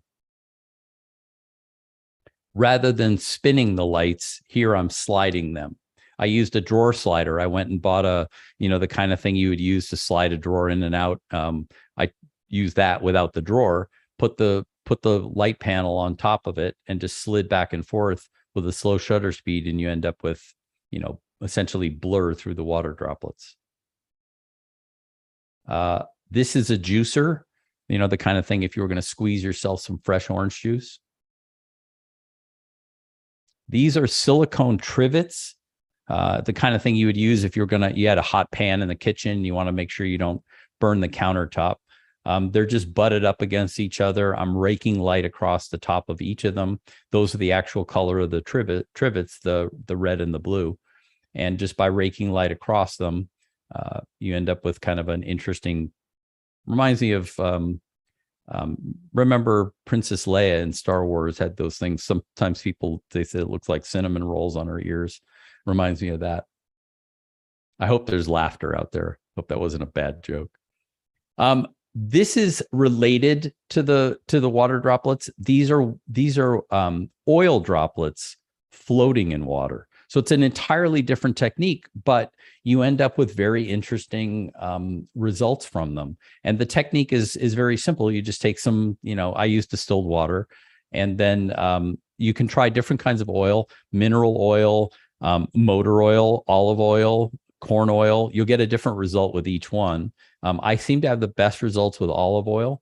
Speaker 2: Rather than spinning the lights, here I'm sliding them. I used a drawer slider. I went and bought the kind of thing you would use to slide a drawer in and out. use that without the drawer, put the light panel on top of it and just slid back and forth with a slow shutter speed, and you end up with, essentially blur through the water droplets. This is a juicer, the kind of thing if you were going to squeeze yourself some fresh orange juice. These are silicone trivets, the kind of thing you would use if you had a hot pan in the kitchen. You want to make sure you don't burn the countertop. They're just butted up against each other. I'm raking light across the top of each of them. Those are the actual color of the trivets, the red and the blue. And just by raking light across them, you end up with kind of an interesting, reminds me of, remember Princess Leia in Star Wars had those things. Sometimes they say it looks like cinnamon rolls on her ears. Reminds me of that. I hope there's laughter out there. Hope that wasn't a bad joke. This is related to the water droplets. These are oil droplets floating in water. So it's an entirely different technique, but you end up with very interesting results from them. And the technique is very simple. You just take some, I use distilled water, and then you can try different kinds of oil, mineral oil, motor oil, olive oil, corn oil. You'll get a different result with each one. I seem to have the best results with olive oil,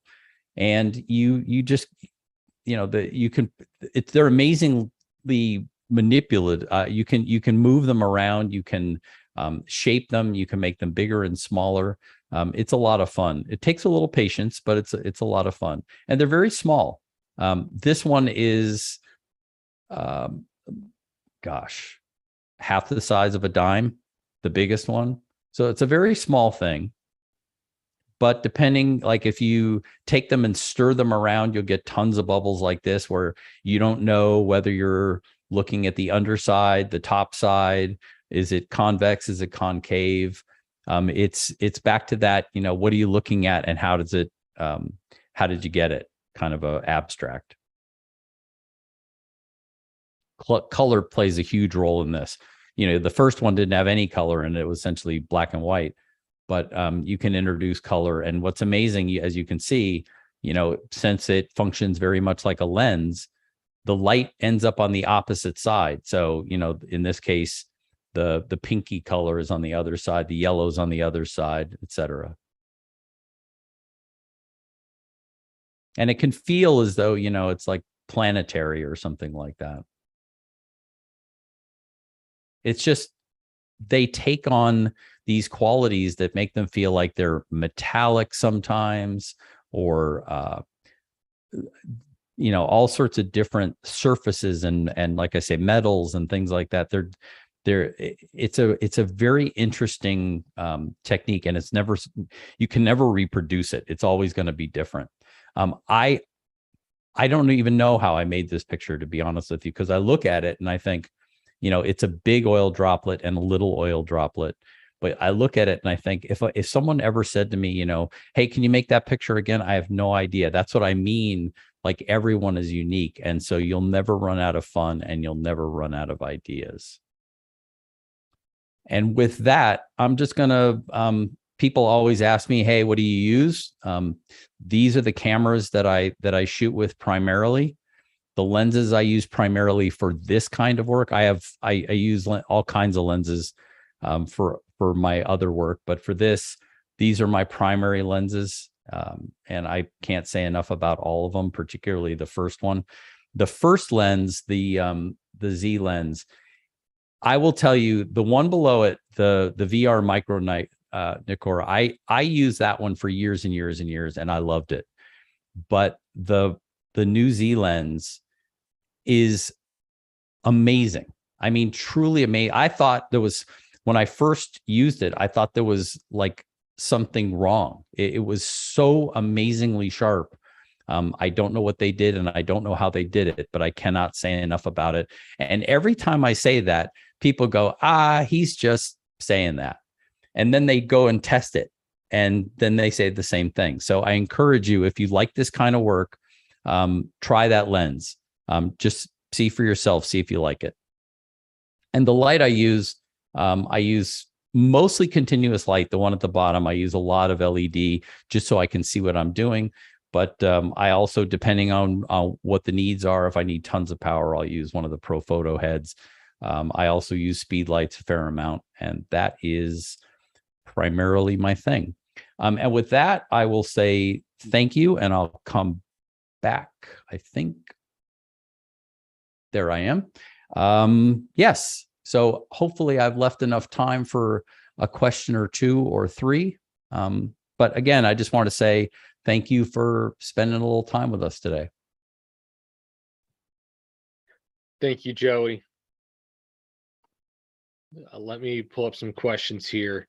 Speaker 2: and you just, they're amazingly manipulative. You can move them around. You can shape them. You can make them bigger and smaller. It's a lot of fun. It takes a little patience, but it's a lot of fun, and they're very small. This one is, half the size of a dime, the biggest one. So it's a very small thing. But depending, like if you take them and stir them around, you'll get tons of bubbles like this, where you don't know whether you're looking at the underside, the top side. Is it convex? Is it concave? It's back to that, what are you looking at, and how did you get it? Kind of a abstract. Color plays a huge role in this. The first one didn't have any color, and it was essentially black and white. But you can introduce color. And what's amazing, as you can see, since it functions very much like a lens, the light ends up on the opposite side. So, in this case, the pinky color is on the other side, the yellow's on the other side, etc. And it can feel as though, it's like planetary or something like that. It's just, they take on these qualities that make them feel like they're metallic sometimes, or all sorts of different surfaces and like I say, metals and things like that. It's a very interesting technique, and you can never reproduce it. It's always going to be different. I don't even know how I made this picture, to be honest with you, because I look at it and I think, it's a big oil droplet and a little oil droplet. But I look at it and I think, if someone ever said to me, hey, can you make that picture again? I have no idea. That's what I mean. Like, everyone is unique. And so you'll never run out of fun, and you'll never run out of ideas. And with that, I'm just going to, people always ask me, hey, what do you use? These are the cameras that I shoot with primarily. The lenses I use primarily for this kind of work. I use all kinds of lenses for my other work, but for this, these are my primary lenses. And I can't say enough about all of them, particularly the first one. The first lens, the Z lens, I will tell you, the one below it, the VR Micro Nikkor, I used that one for years and years and years, and I loved it. But the new Z lens is amazing. I mean, truly amazing. I thought when I first used it, I thought there was like something wrong. It was so amazingly sharp. I don't know what they did, and I don't know how they did it, but I cannot say enough about it. And every time I say that, people go, he's just saying that. And then they go and test it, and then they say the same thing. So I encourage you, if you like this kind of work, try that lens. Just see for yourself, see if you like it. And the light I use mostly continuous light. The one at the bottom, I use a lot of LED just so I can see what I'm doing. But I also, depending on what the needs are, if I need tons of power, I'll use one of the Pro Photo heads. I also use speed lights a fair amount, and that is primarily my thing. And with that, I will say thank you, and I'll come back. I think there I am. Yes. So hopefully I've left enough time for a question or two or three. But again, I just want to say thank you for spending a little time with us today.
Speaker 1: Thank you, Joey. Let me pull up some questions here.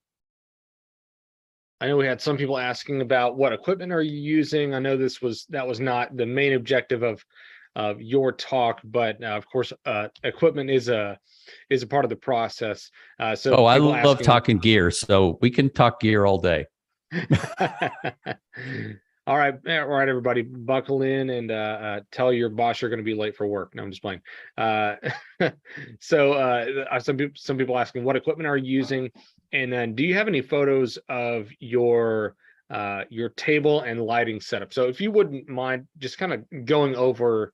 Speaker 1: I know we had some people asking about what equipment are you using. I know that was not the main objective of your talk, but of course, equipment is a part of the process. So
Speaker 2: I love talking gear, so we can talk gear all day.
Speaker 1: All right, everybody, buckle in and tell your boss you're going to be late for work. No, I'm just playing. Some people asking what equipment are you using, and then do you have any photos of your table and lighting setup? So if you wouldn't mind just kind of going over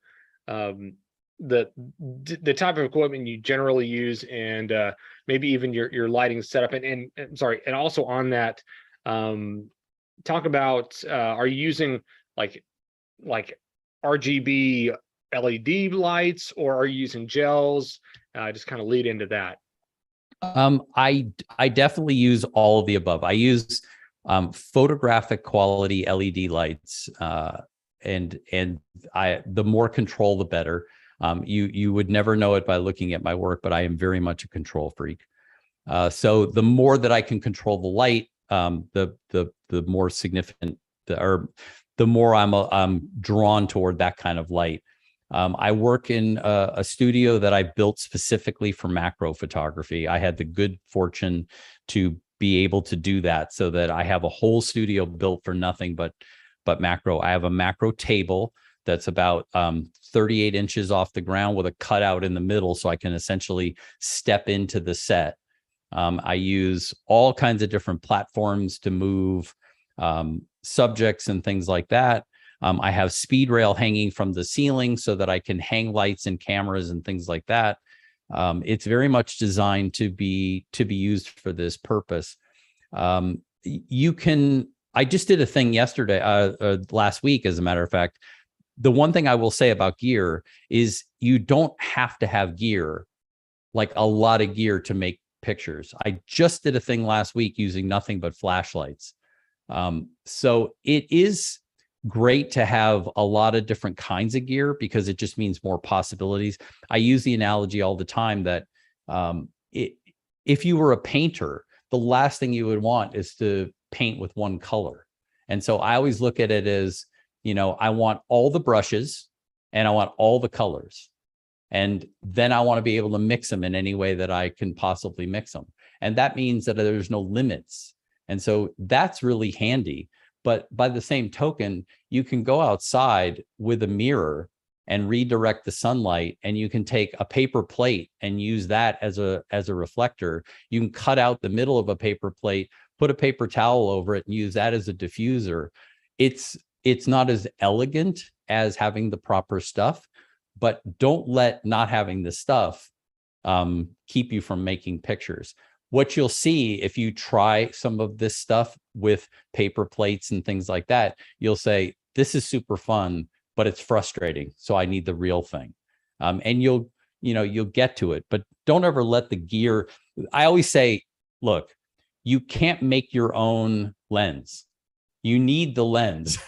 Speaker 1: the type of equipment you generally use, and maybe even your lighting setup, and also on that, talk about are you using like RGB LED lights, or are you using gels? Just kind of lead into that.
Speaker 2: I definitely use all of the above. I use photographic quality LED lights, and the more control, the better. You would never know it by looking at my work, but I am very much a control freak. So the more that I can control the light, the more significant, or the more I'm drawn toward that kind of light. I work in a studio that I built specifically for macro photography. I had the good fortune to be able to do that, so that I have a whole studio built for nothing but macro. I have a macro table that's about 38 inches off the ground with a cutout in the middle, so I can essentially step into the set. I use all kinds of different platforms to move subjects and things like that. I have speed rail hanging from the ceiling so that I can hang lights and cameras and things like that. It's very much designed to be used for this purpose. I just did a thing yesterday, last week, as a matter of fact. The one thing I will say about gear is you don't have to have gear, like a lot of gear, to make pictures. I just did a thing last week using nothing but flashlights. So it is great to have a lot of different kinds of gear, because it just means more possibilities. I use the analogy all the time that if you were a painter, the last thing you would want is to paint with one color. And so I always look at it as, I want all the brushes and I want all the colors. And then I want to be able to mix them in any way that I can possibly mix them. And that means that there's no limits. And so that's really handy. But by the same token, you can go outside with a mirror and redirect the sunlight, and you can take a paper plate and use that as a reflector. You can cut out the middle of a paper plate, put a paper towel over it, and use that as a diffuser. It's not as elegant as having the proper stuff, but don't let not having the stuff keep you from making pictures. What you'll see if you try some of this stuff with paper plates and things like that, you'll say, this is super fun, but it's frustrating. So I need the real thing. And you'll get to it, but don't ever let the gear. I always say, look, you can't make your own lens. You need the lens.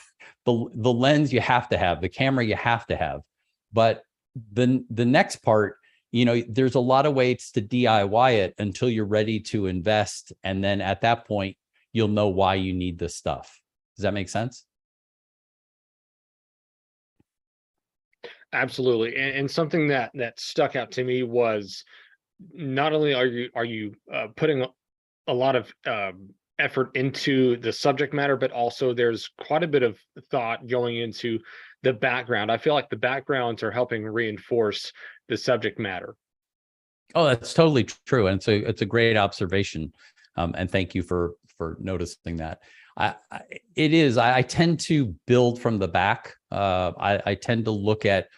Speaker 2: The lens you have to have, the camera you have to have. But the next part, there's a lot of ways to DIY it until you're ready to invest. And then at that point, you'll know why you need this stuff. Does that make sense?
Speaker 1: Absolutely. And something that stuck out to me was, not only are you putting a lot of effort into the subject matter, but also there's quite a bit of thought going into the background. I feel like the backgrounds are helping reinforce the subject matter.
Speaker 2: Oh, that's totally true. And it's a great observation. And thank you for noticing that. I tend to build from the back. I tend to look at,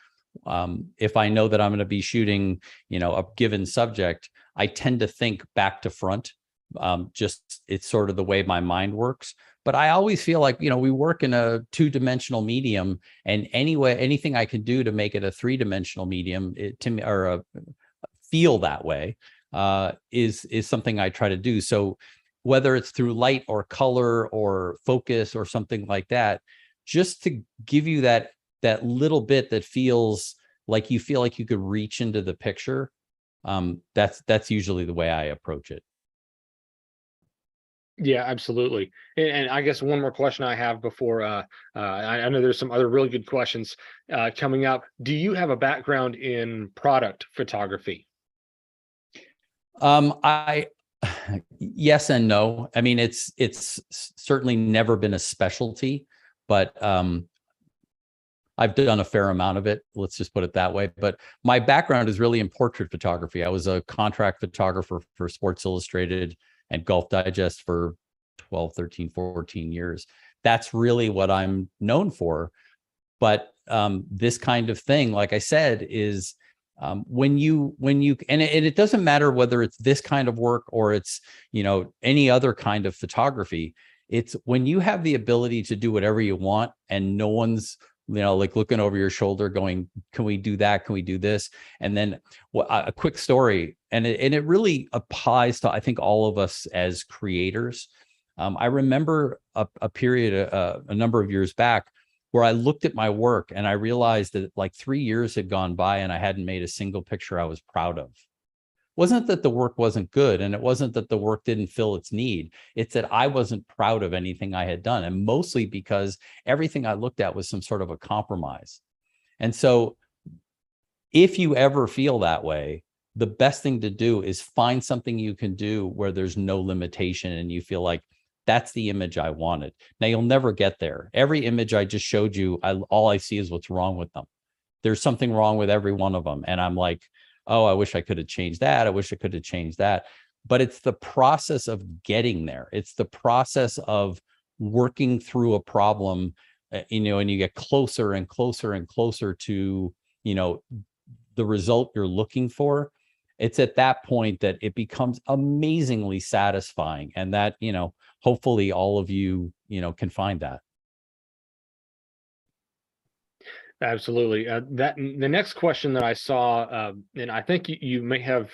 Speaker 2: if I know that I'm going to be shooting, a given subject, I tend to think back to front. Just it's sort of the way my mind works. But I always feel like, we work in a 2-dimensional medium, and anything I can do to make it a 3-dimensional medium, feel that way, is something I try to do. So whether it's through light or color or focus or something like that, just to give you that little bit that feels like you feel like you could reach into the picture. That's usually the way I approach it.
Speaker 1: Yeah, absolutely. And I guess one more question I have before I know there's some other really good questions coming up. Do you have a background in product photography?
Speaker 2: Yes and no. I mean, it's certainly never been a specialty, but I've done a fair amount of it. Let's just put it that way. But my background is really in portrait photography. I was a contract photographer for Sports Illustrated and Golf Digest for 12, 13, 14 years. That's really what I'm known for. But this kind of thing, like I said, is when you and it doesn't matter whether it's this kind of work or it's, any other kind of photography. It's when you have the ability to do whatever you want and no one's, like looking over your shoulder going, can we do that? Can we do this? And then a quick story. And it really applies to, I think, all of us as creators. I remember a period, a number of years back, where I looked at my work and I realized that like 3 years had gone by and I hadn't made a single picture I was proud of. It wasn't that the work wasn't good, and it wasn't that the work didn't fill its need. It's that I wasn't proud of anything I had done, and mostly because everything I looked at was some sort of a compromise. And so if you ever feel that way, the best thing to do is find something you can do where there's no limitation and you feel like that's the image I wanted. Now, you'll never get there. Every image I just showed you, all I see is what's wrong with them. There's something wrong with every one of them. And I'm like, oh, I wish I could have changed that. I wish I could have changed that. But it's the process of getting there. It's the process of working through a problem, and you get closer and closer and closer to, the result you're looking for. It's at that point that it becomes amazingly satisfying, and that, hopefully all of you, can find that.
Speaker 1: Absolutely. The next question that I saw, and I think you may have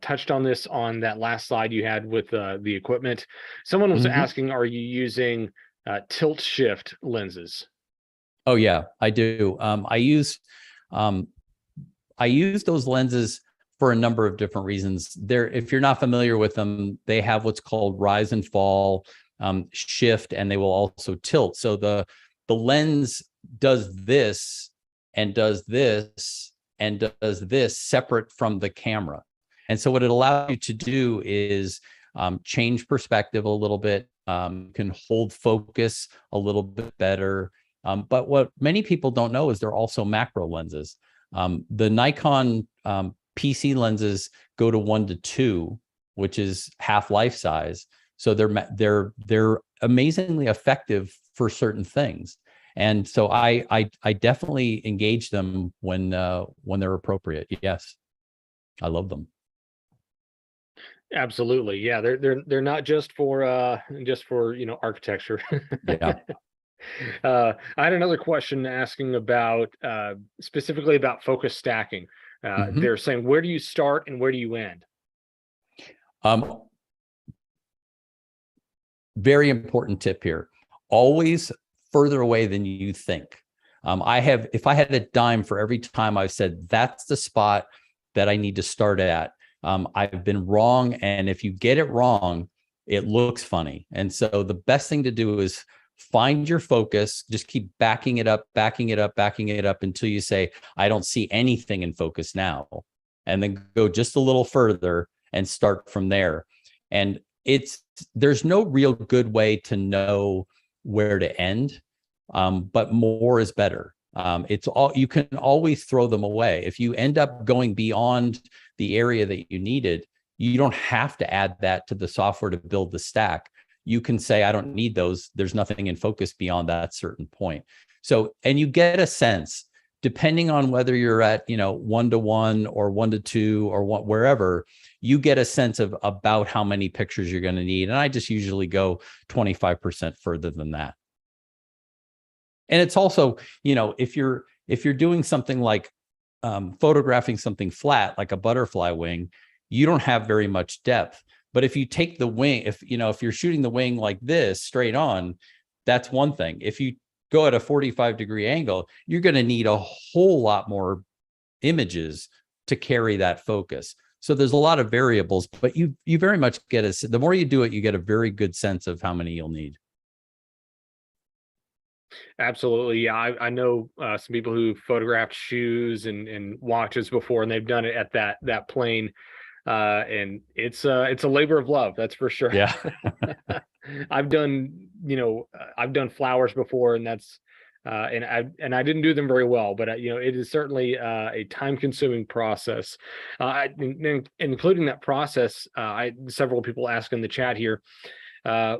Speaker 1: touched on this on that last slide you had with the equipment. Someone was asking, are you using tilt shift lenses?
Speaker 2: Oh yeah, I do. I use those lenses for a number of different reasons. If you're not familiar with them, they have what's called rise and fall, shift, and they will also tilt. So the lens does this and does this and does this separate from the camera. And so what it allows you to do is change perspective a little bit, can hold focus a little bit better. But what many people don't know is they're also macro lenses. The Nikon PC lenses go to 1:2, which is half life size. So they're amazingly effective for certain things. And so I definitely engage them when they're appropriate. Yes, I love them.
Speaker 1: Absolutely. Yeah, they're not just for architecture.
Speaker 2: Yeah.
Speaker 1: I had another question asking about specifically about focus stacking. They're saying, where do you start and where do you end?
Speaker 2: Very important tip here. Always further away than you think. If I had a dime for every time I've said that's the spot that I need to start at, I've been wrong. And if you get it wrong, it looks funny. And so the best thing to do is find your focus, just keep backing it up until you say, I don't see anything in focus now. And then go just a little further and start from there. And there's no real good way to know where to end, but more is better. You can always throw them away. If you end up going beyond the area that you needed, You don't have to add that to the software to build the stack. You can say, I don't need those. There's nothing in focus beyond that certain point. So, and you get a sense, depending on whether you're at, 1:1 or 1:2 or wherever, you get a sense of about how many pictures you're going to need. And I just usually go 25% further than that. And it's also, if you're doing something like photographing something flat, like a butterfly wing, you don't have very much depth. But if you take the wing, if you're shooting the wing like this straight on, that's one thing. If you go at a 45-degree angle, you're going to need a whole lot more images to carry that focus. So there's a lot of variables, but you very much get the more you do it, you get a very good sense of how many you'll need.
Speaker 1: Absolutely. Yeah. I know some people who photographed shoes and watches before, and they've done it at that plane. And it's a labor of love, that's for sure.
Speaker 2: Yeah.
Speaker 1: I've done flowers before, and that's and I didn't do them very well, but it is certainly a time-consuming process. Including that process, several people ask in the chat here,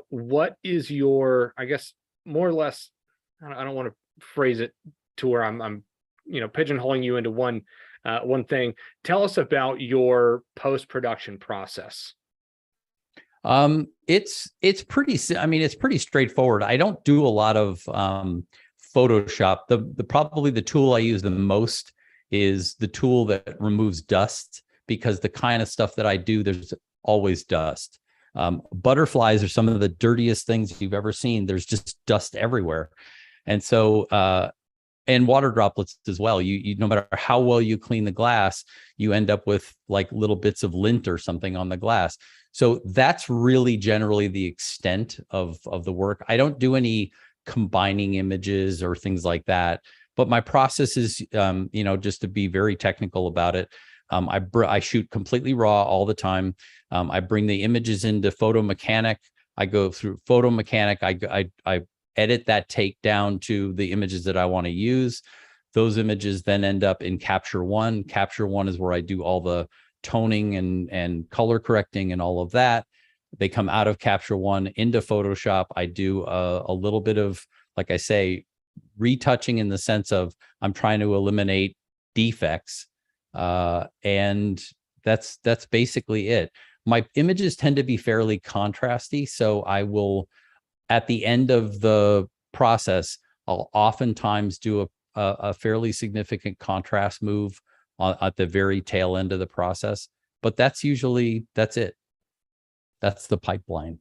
Speaker 1: what is your, I guess, more or less, I don't want to phrase it to where I'm pigeonholing you into one thing. Tell us about your post-production process.
Speaker 2: It's pretty straightforward. I don't do a lot of Photoshop. Probably the tool I use the most is the tool that removes dust, because the kind of stuff that I do, there's always dust. Butterflies are some of the dirtiest things you've ever seen. There's just dust everywhere. And so, and water droplets as well. You no matter how well you clean the glass, you end up with like little bits of lint or something on the glass. So that's really generally the extent of the work. I don't do any combining images or things like that, but my process is, just to be very technical about it. I shoot completely raw all the time. I bring the images into Photo Mechanic. I go through Photo Mechanic. I edit that take down to the images that I want to use. Those images then end up in Capture One. Capture One is where I do all the toning and color correcting and all of that. They come out of Capture One into Photoshop. I do a little bit of, like I say, retouching in the sense of I'm trying to eliminate defects. And that's basically it. My images tend to be fairly contrasty. So I will, at the end of the process, I'll oftentimes do a fairly significant contrast move at the very tail end of the process. But that's it. That's the pipeline.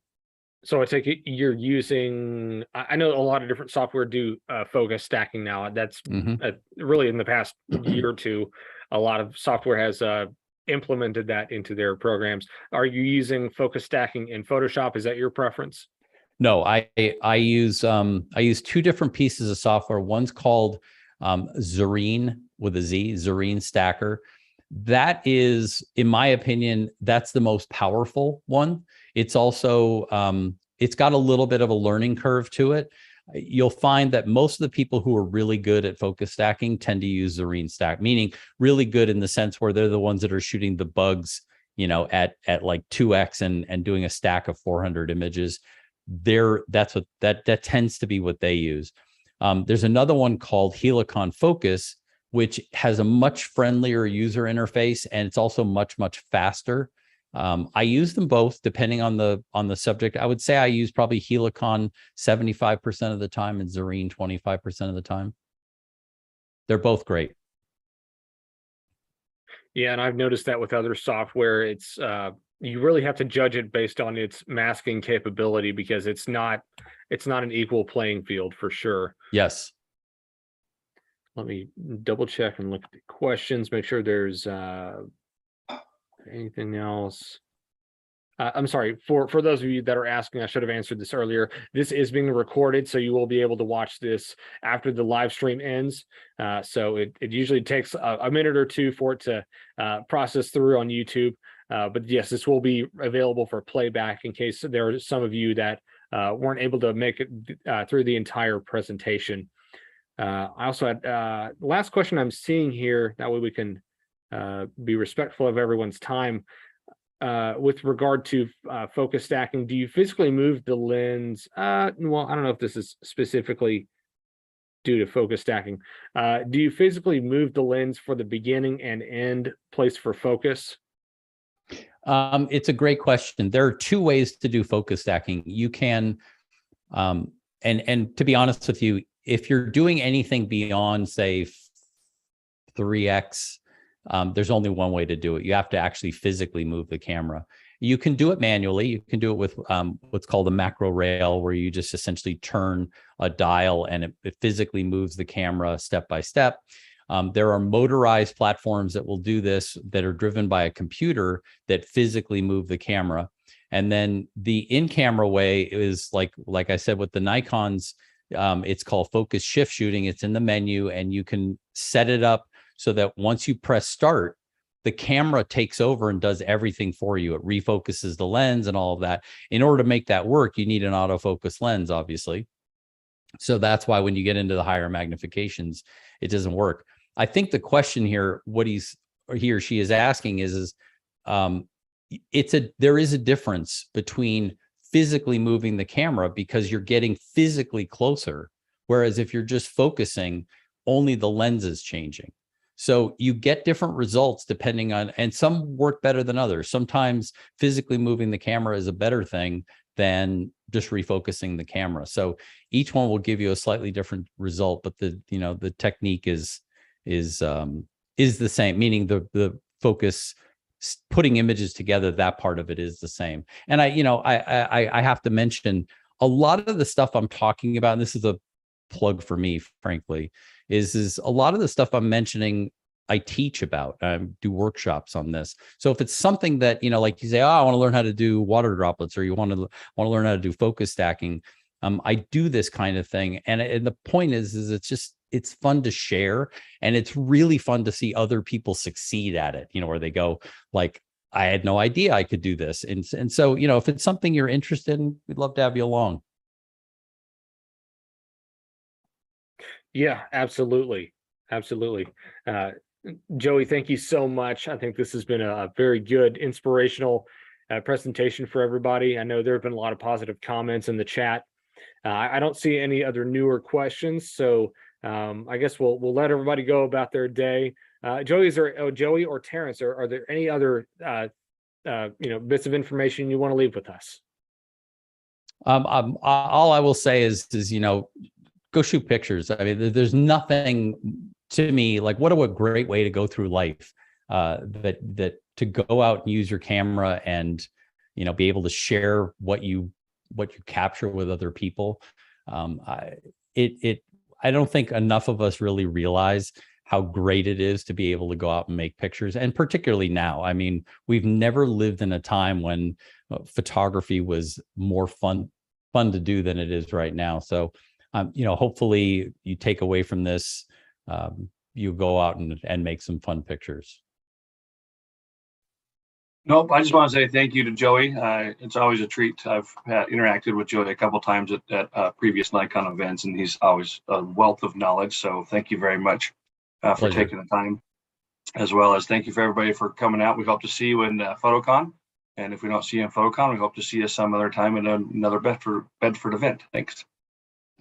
Speaker 1: So I take it you're using, I know a lot of different software do focus stacking now. That's really in the past year or two, a lot of software has implemented that into their programs. Are you using focus stacking in Photoshop? Is that your preference?
Speaker 2: No, I use two different pieces of software. One's called Zareen with a Z, Zareen Stacker. That is, in my opinion, that's the most powerful one. It's also, it's got a little bit of a learning curve to it. You'll find that most of the people who are really good at focus stacking tend to use Zareen Stack, meaning really good in the sense where they're the ones that are shooting the bugs, at like 2x and doing a stack of 400 images. That tends to be what they use. There's another one called Helicon Focus, which has a much friendlier user interface, and it's also much faster. I use them both depending on the subject. I would say I use probably Helicon 75% of the time and Zareen 25% of the time. They're both great. Yeah,
Speaker 1: and I've noticed that with other software, it's you really have to judge it based on its masking capability, because it's not an equal playing field for sure.
Speaker 2: Yes.
Speaker 1: Let me double check and look at the questions, make sure there's anything else. I'm sorry, for those of you that are asking, I should have answered this earlier. This is being recorded, so you will be able to watch this after the live stream ends. So it usually takes a minute or two for it to process through on YouTube. But yes, this will be available for playback in case there are some of you that weren't able to make it through the entire presentation. I also had the last question I'm seeing here, that way we can be respectful of everyone's time. with regard to focus stacking, do you physically move the lens? Well, I don't know if this is specifically due to focus stacking. Do you physically move the lens for the beginning and end place for focus?
Speaker 2: It's a great question. There are two ways to do focus stacking. You can, and to be honest with you, if you're doing anything beyond, say, 3x, there's only one way to do it. You have to actually physically move the camera. You can do it manually. You can do it with what's called a macro rail, where you just essentially turn a dial and it physically moves the camera step by step. There are motorized platforms that will do this, that are driven by a computer that physically move the camera. And then the in-camera way is like I said, with the Nikons, it's called focus shift shooting. It's in the menu, and you can set it up so that once you press start, the camera takes over and does everything for you. It refocuses the lens and all of that. In order to make that work, you need an autofocus lens, obviously. So that's why when you get into the higher magnifications, it doesn't work. I think the question here, what he or she is asking is there is a difference between physically moving the camera, because you're getting physically closer. Whereas if you're just focusing, only the lens is changing. So you get different results depending on, and some work better than others. Sometimes physically moving the camera is a better thing than just refocusing the camera. So each one will give you a slightly different result, but the technique is the same, meaning the focus, putting images together, that part of it is the same. And I have to mention, a lot of the stuff I'm talking about, and this is a plug for me, frankly, is a lot of the stuff I'm mentioning, I teach about. I do workshops on this. So if it's something that, like you say, oh, I want to learn how to do water droplets, or you want to learn how to do focus stacking, I do this kind of thing. And the point is it's fun to share, and it's really fun to see other people succeed at it, where they go like, I had no idea I could do this. And so, if it's something you're interested in, we'd love to have you along.
Speaker 1: Yeah, absolutely. Absolutely. Joey, thank you so much. I think this has been a very good, inspirational presentation for everybody. I know there have been a lot of positive comments in the chat. I don't see any other newer questions, so I guess we'll let everybody go about their day. Joey or Terrence, are there any other bits of information you want to leave with us?
Speaker 2: All I will say is go shoot pictures. I mean, there's nothing to me like, what a great way to go through life. That to go out and use your camera and be able to share what you capture with other people. I don't think enough of us really realize how great it is to be able to go out and make pictures, and particularly now. I mean, we've never lived in a time when photography was more fun to do than it is right now. So, hopefully you take away from this, you go out and make some fun pictures.
Speaker 3: Nope. I just want to say thank you to Joey. It's always a treat. I've interacted with Joey a couple of times at previous Nikon events, and he's always a wealth of knowledge. So thank you very much for taking the time, as well as thank you for everybody for coming out. We hope to see you in PhotoCon. And if we don't see you in PhotoCon, we hope to see you some other time in another Bedford event. Thanks.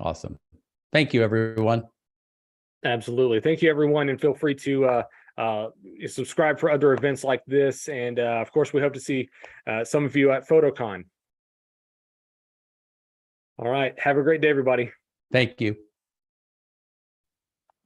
Speaker 2: Awesome. Thank you, everyone.
Speaker 1: Absolutely. Thank you, everyone. And feel free to subscribe for other events like this. And of course, we hope to see some of you at PhotoCon. All right. Have a great day, everybody.
Speaker 2: Thank you.